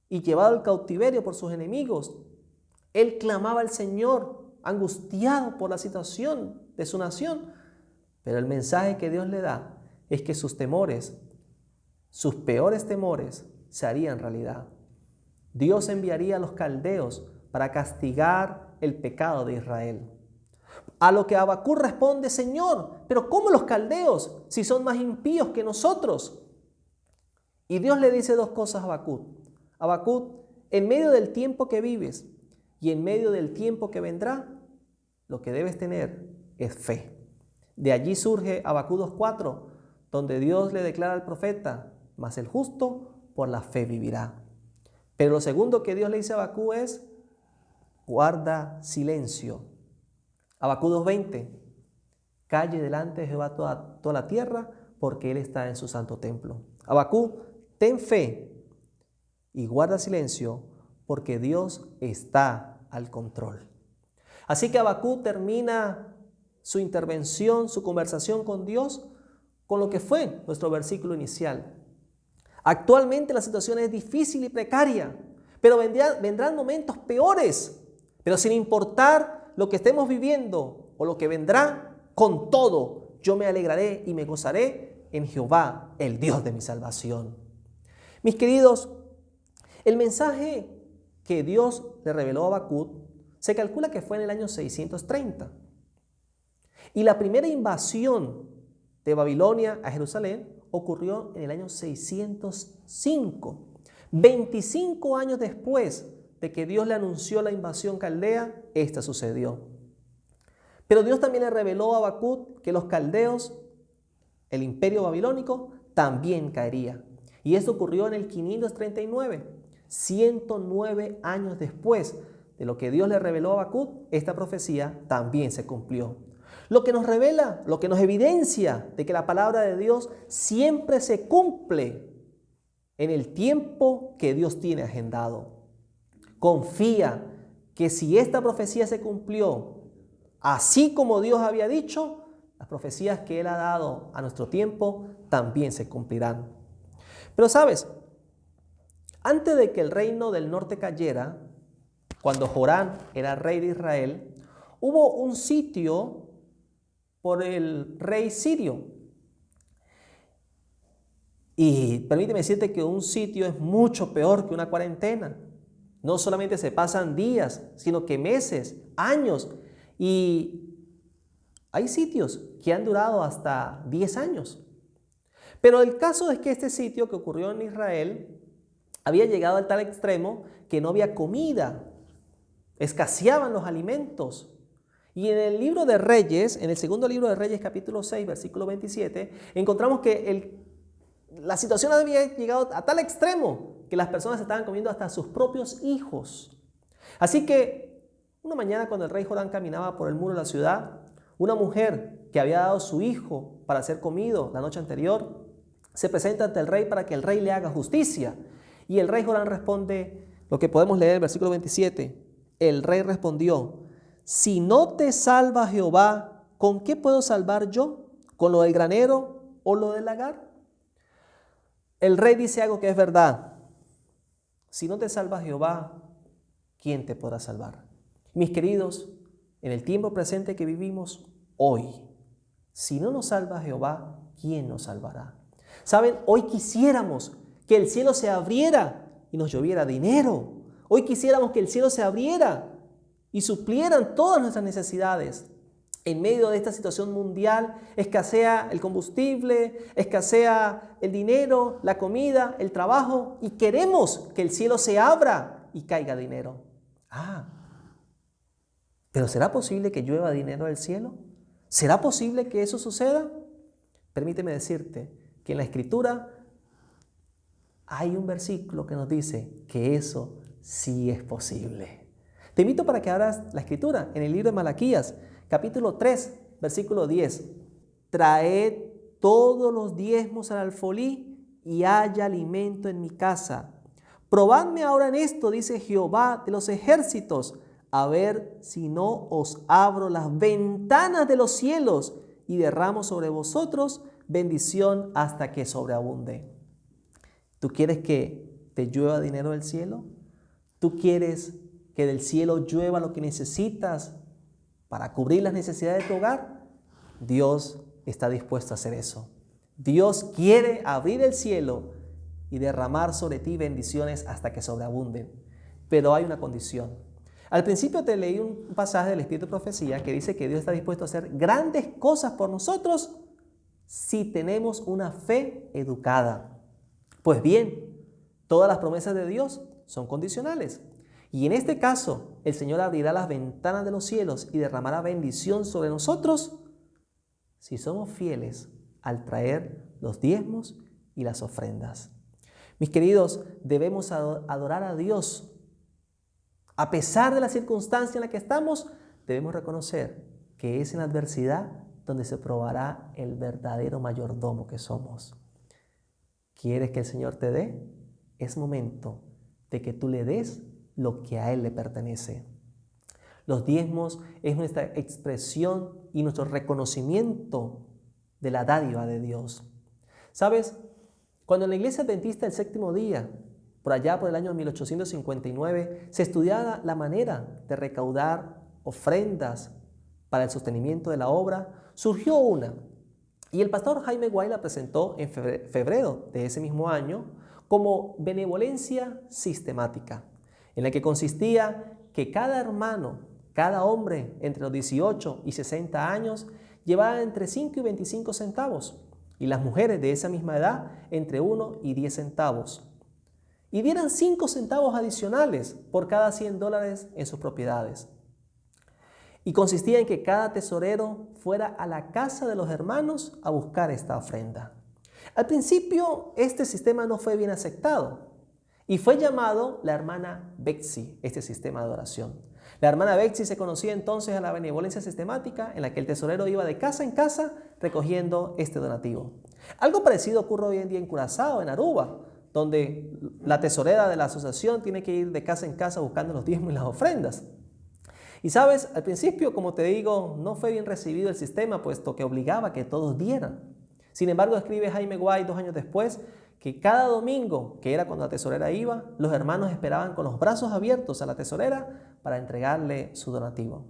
y llevado al cautiverio por sus enemigos. Él clamaba al Señor, angustiado por la situación de su nación. Pero el mensaje que Dios le da es que sus temores, sus peores temores, se harían realidad. Dios enviaría a los caldeos para castigar el pecado de Israel. A lo que Habacuc responde: Señor, ¿pero cómo los caldeos si son más impíos que nosotros? Y Dios le dice dos cosas a Habacuc. Habacuc, en medio del tiempo que vives y en medio del tiempo que vendrá, lo que debes tener es fe. De allí surge Habacuc 2:4, donde Dios le declara al profeta: mas el justo por la fe vivirá. Pero lo segundo que Dios le dice a Habacuc es: guarda silencio. Habacuc 2:20, calle delante de Jehová toda la tierra, porque Él está en su santo templo. Habacuc, ten fe y guarda silencio, porque Dios está al control. Así que Habacuc termina su intervención, su conversación con Dios, con lo que fue nuestro versículo inicial. Actualmente la situación es difícil y precaria, pero vendrán momentos peores. Pero sin importar lo que estemos viviendo o lo que vendrá, con todo yo me alegraré y me gozaré en Jehová, el Dios de mi salvación. Mis queridos, el mensaje que Dios le reveló a Habacuc se calcula que fue en el año 630. Y la primera invasión de Babilonia a Jerusalén ocurrió en el año 605. 25 años después de que Dios le anunció la invasión caldea, esta sucedió. Pero Dios también le reveló a Habacuc que los caldeos, el imperio babilónico, también caería. Y esto ocurrió en el 539, 109 años después de lo que Dios le reveló a Habacuc. Esta profecía también se cumplió. Lo que nos revela, lo que nos evidencia de que la palabra de Dios siempre se cumple en el tiempo que Dios tiene agendado. Confía que si esta profecía se cumplió así como Dios había dicho, las profecías que Él ha dado a nuestro tiempo también se cumplirán. Pero sabes, antes de que el reino del norte cayera, cuando Jorán era rey de Israel, hubo un sitio por el rey sirio. Y permíteme decirte que un sitio es mucho peor que una cuarentena. No solamente se pasan días, sino que meses, años. Y hay sitios que han durado hasta 10 años. Pero el caso es que este sitio que ocurrió en Israel había llegado al tal extremo que no había comida, escaseaban los alimentos. Y en el libro de Reyes, en el segundo libro de Reyes, capítulo 6, versículo 27, encontramos que la situación había llegado a tal extremo que las personas estaban comiendo hasta sus propios hijos. Así que una mañana, cuando el rey Jorán caminaba por el muro de la ciudad, una mujer que había dado su hijo para ser comido la noche anterior se presenta ante el rey para que el rey le haga justicia. Y el rey Jorán responde lo que podemos leer en el versículo 27. El rey respondió: si no te salva Jehová, ¿con qué puedo salvar yo? ¿Con lo del granero o lo del lagar? El rey dice algo que es verdad. Si no te salva Jehová, ¿quién te podrá salvar? Mis queridos, en el tiempo presente que vivimos hoy, si no nos salva Jehová, ¿quién nos salvará? ¿Saben? Hoy quisiéramos que el cielo se abriera y nos lloviera dinero. Hoy quisiéramos que el cielo se abriera y suplieran todas nuestras necesidades. En medio de esta situación mundial, escasea el combustible, escasea el dinero, la comida, el trabajo, y queremos que el cielo se abra y caiga dinero. ¿Pero será posible que llueva dinero del cielo? ¿Será posible que eso suceda? Permíteme decirte que en la Escritura hay un versículo que nos dice que eso sí es posible. Te invito para que abras la Escritura en el libro de Malaquías, capítulo 3, versículo 10. Traed todos los diezmos al alfolí y haya alimento en mi casa. Probadme ahora en esto, dice Jehová de los ejércitos, a ver si no os abro las ventanas de los cielos y derramo sobre vosotros bendición hasta que sobreabunde. ¿Tú quieres que te llueva dinero del cielo? ¿Tú quieres que del cielo llueva lo que necesitas para cubrir las necesidades de tu hogar? Dios está dispuesto a hacer eso. Dios quiere abrir el cielo y derramar sobre ti bendiciones hasta que sobreabunden. Pero hay una condición. Al principio te leí un pasaje del Espíritu de Profecía que dice que Dios está dispuesto a hacer grandes cosas por nosotros si tenemos una fe educada. Pues bien, todas las promesas de Dios son condicionales. Y en este caso, el Señor abrirá las ventanas de los cielos y derramará bendición sobre nosotros si somos fieles al traer los diezmos y las ofrendas. Mis queridos, debemos adorar a Dios. A pesar de la circunstancia en la que estamos, debemos reconocer que es en la adversidad donde se probará el verdadero mayordomo que somos. ¿Quieres que el Señor te dé? Es momento de que tú le des lo que a Él le pertenece. Los diezmos es nuestra expresión y nuestro reconocimiento de la dádiva de Dios. ¿Sabes? Cuando en la Iglesia Adventista del Séptimo Día, por allá por el año 1859, se estudiaba la manera de recaudar ofrendas para el sostenimiento de la obra, surgió una. Y el pastor Jaime Guay la presentó en febrero de ese mismo año como benevolencia sistemática, en la que consistía que cada hermano, cada hombre entre los 18 y 60 años, llevaba entre 5 y 25 centavos, y las mujeres de esa misma edad entre 1 y 10 centavos. Y dieran 5 centavos adicionales por cada $100 en sus propiedades. Y consistía en que cada tesorero fuera a la casa de los hermanos a buscar esta ofrenda. Al principio, este sistema no fue bien aceptado y fue llamado la hermana Betsy, este sistema de adoración. La hermana Betsy se conocía entonces a la benevolencia sistemática en la que el tesorero iba de casa en casa recogiendo este donativo. Algo parecido ocurre hoy en día en Curazao, en Aruba, donde la tesorera de la asociación tiene que ir de casa en casa buscando los diezmos y las ofrendas. Y sabes, al principio, como te digo, no fue bien recibido el sistema, puesto que obligaba a que todos dieran. Sin embargo, escribe Jaime White 2 años después que cada domingo, que era cuando la tesorera iba, los hermanos esperaban con los brazos abiertos a la tesorera para entregarle su donativo.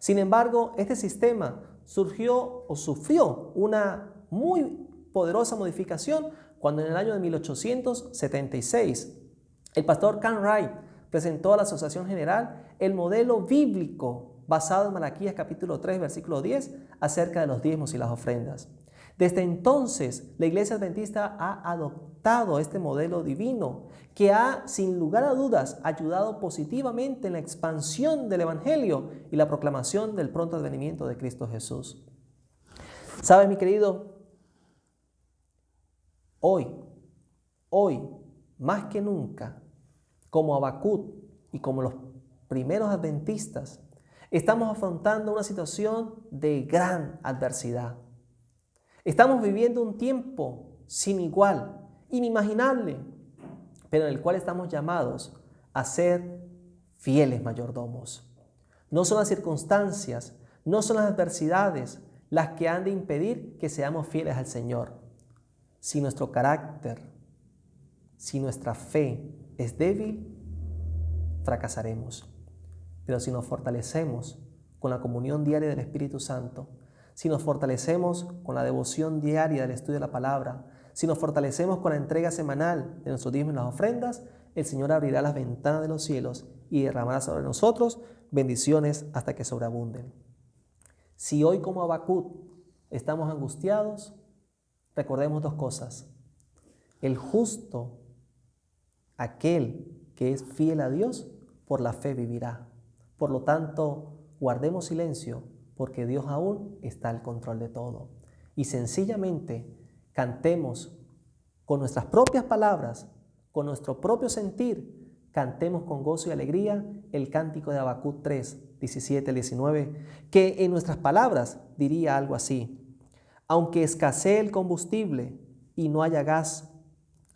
Sin embargo, este sistema sufrió una muy poderosa modificación cuando en el año de 1876 el pastor Can Wright presentó a la Asociación General el modelo bíblico basado en Malaquías capítulo 3, versículo 10, acerca de los diezmos y las ofrendas. Desde entonces, la Iglesia Adventista ha adoptado este modelo divino que ha, sin lugar a dudas, ayudado positivamente en la expansión del Evangelio y la proclamación del pronto advenimiento de Cristo Jesús. ¿Sabes, mi querido? Hoy, más que nunca, como Habacuc y como los primeros adventistas, estamos afrontando una situación de gran adversidad. Estamos viviendo un tiempo sin igual, inimaginable, pero en el cual estamos llamados a ser fieles mayordomos. No son las circunstancias, no son las adversidades las que han de impedir que seamos fieles al Señor. Si nuestro carácter, si nuestra fe es débil, fracasaremos. Pero si nos fortalecemos con la comunión diaria del Espíritu Santo, si nos fortalecemos con la devoción diaria del estudio de la palabra, si nos fortalecemos con la entrega semanal de nuestros diezmos y las ofrendas, el Señor abrirá las ventanas de los cielos y derramará sobre nosotros bendiciones hasta que sobreabunden. Si hoy como Habacuc estamos angustiados, recordemos 2 cosas. El justo, aquel que es fiel a Dios, por la fe vivirá. Por lo tanto, guardemos silencio, porque Dios aún está al control de todo. Y sencillamente cantemos con nuestras propias palabras, con nuestro propio sentir, cantemos con gozo y alegría el cántico de Habacuc 3, 17 al 19, que en nuestras palabras diría algo así: aunque escasee el combustible y no haya gas,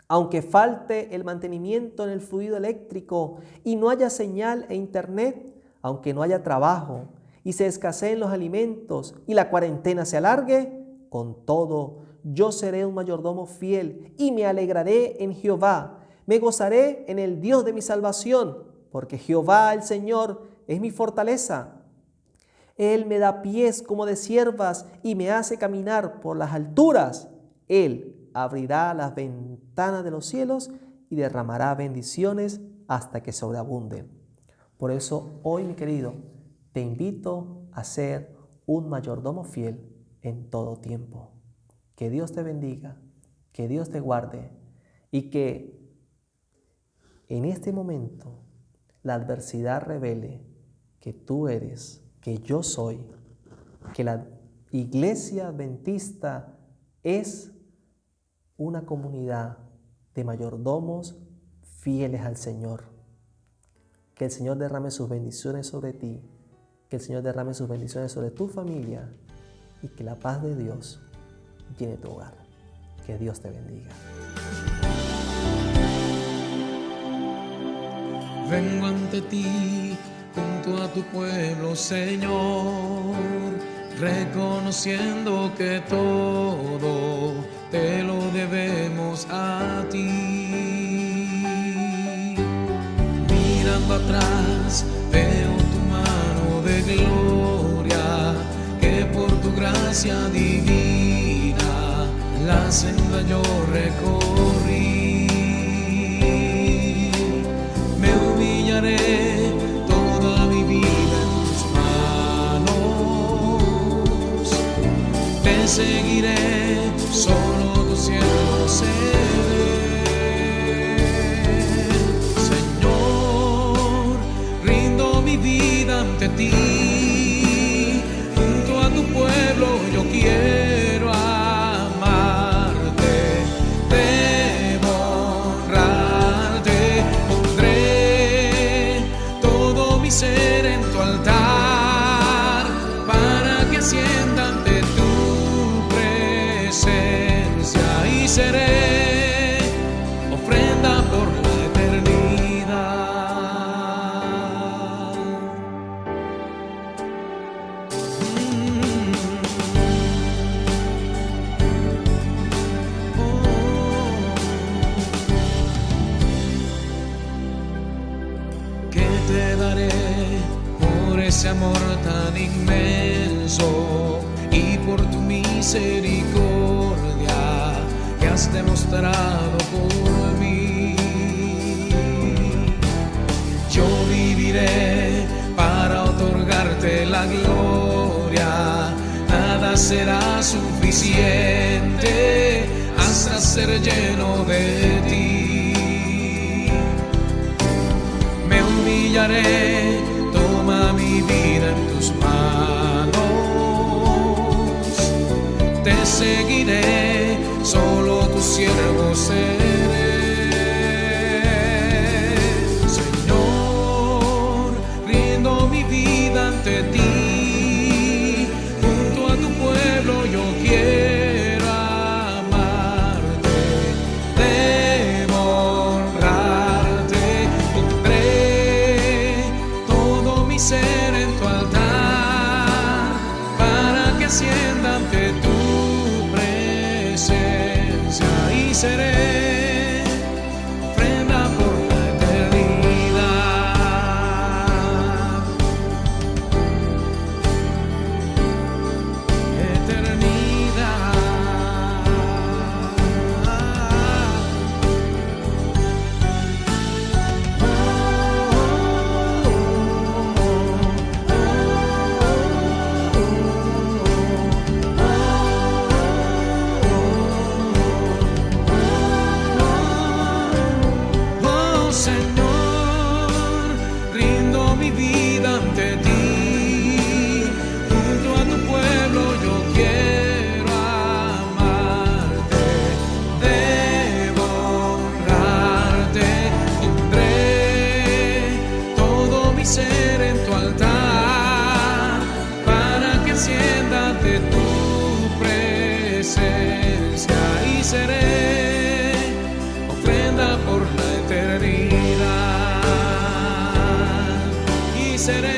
aunque falte el mantenimiento en el fluido eléctrico y no haya señal e internet, aunque no haya trabajo y se escaseen los alimentos y la cuarentena se alargue, con todo yo seré un mayordomo fiel y me alegraré en Jehová. Me gozaré en el Dios de mi salvación, porque Jehová el Señor es mi fortaleza. Él me da pies como de ciervas y me hace caminar por las alturas. Él abrirá las ventanas de los cielos y derramará bendiciones hasta que sobreabunden. Por eso hoy, mi querido, te invito a ser un mayordomo fiel en todo tiempo. Que Dios te bendiga, que Dios te guarde y que en este momento la adversidad revele que tú eres, que yo soy, que la Iglesia Adventista es una comunidad de mayordomos fieles al Señor. Que el Señor derrame sus bendiciones sobre ti, que el Señor derrame sus bendiciones sobre tu familia y que la paz de Dios llene tu hogar. Que Dios te bendiga. Vengo ante ti junto a tu pueblo, Señor, reconociendo que todo te lo debemos a ti. Mirando atrás veo tu mano de gloria, que por tu gracia divina la senda yo recorrí. Me humillaré toda mi vida en tus manos, te seguiré, solo tu cielo se ve. Señor, rindo mi vida ante ti, junto a tu pueblo yo quiero amarte, en tu altar, para que ascienda ante tu presencia, y seré ofrenda por la eternidad. ¿Qué te daré por ese amor tan inmenso y por tu misericordia que has demostrado por mí? Yo viviré para otorgarte la gloria, nada será suficiente hasta ser lleno de ti. Me humillaré, toma mi vida en tus manos, te seguiré, solo tu siervo seré. Señor, rindo mi vida ante ti, junto a tu pueblo yo quiero amarte, debo honrarte, pondré todo mi ser en tu altar, para que ascienda ante tu presencia, y seré ofrenda por la eternidad. Eternidad. Oh Señor, rindo mi vida ante ti, junto a tu pueblo yo quiero amarte, debo honrarte, pondré todo mi ser en tu altar, para que ascienda ante tu presencia, y seré ofrenda por la eternidad, y seré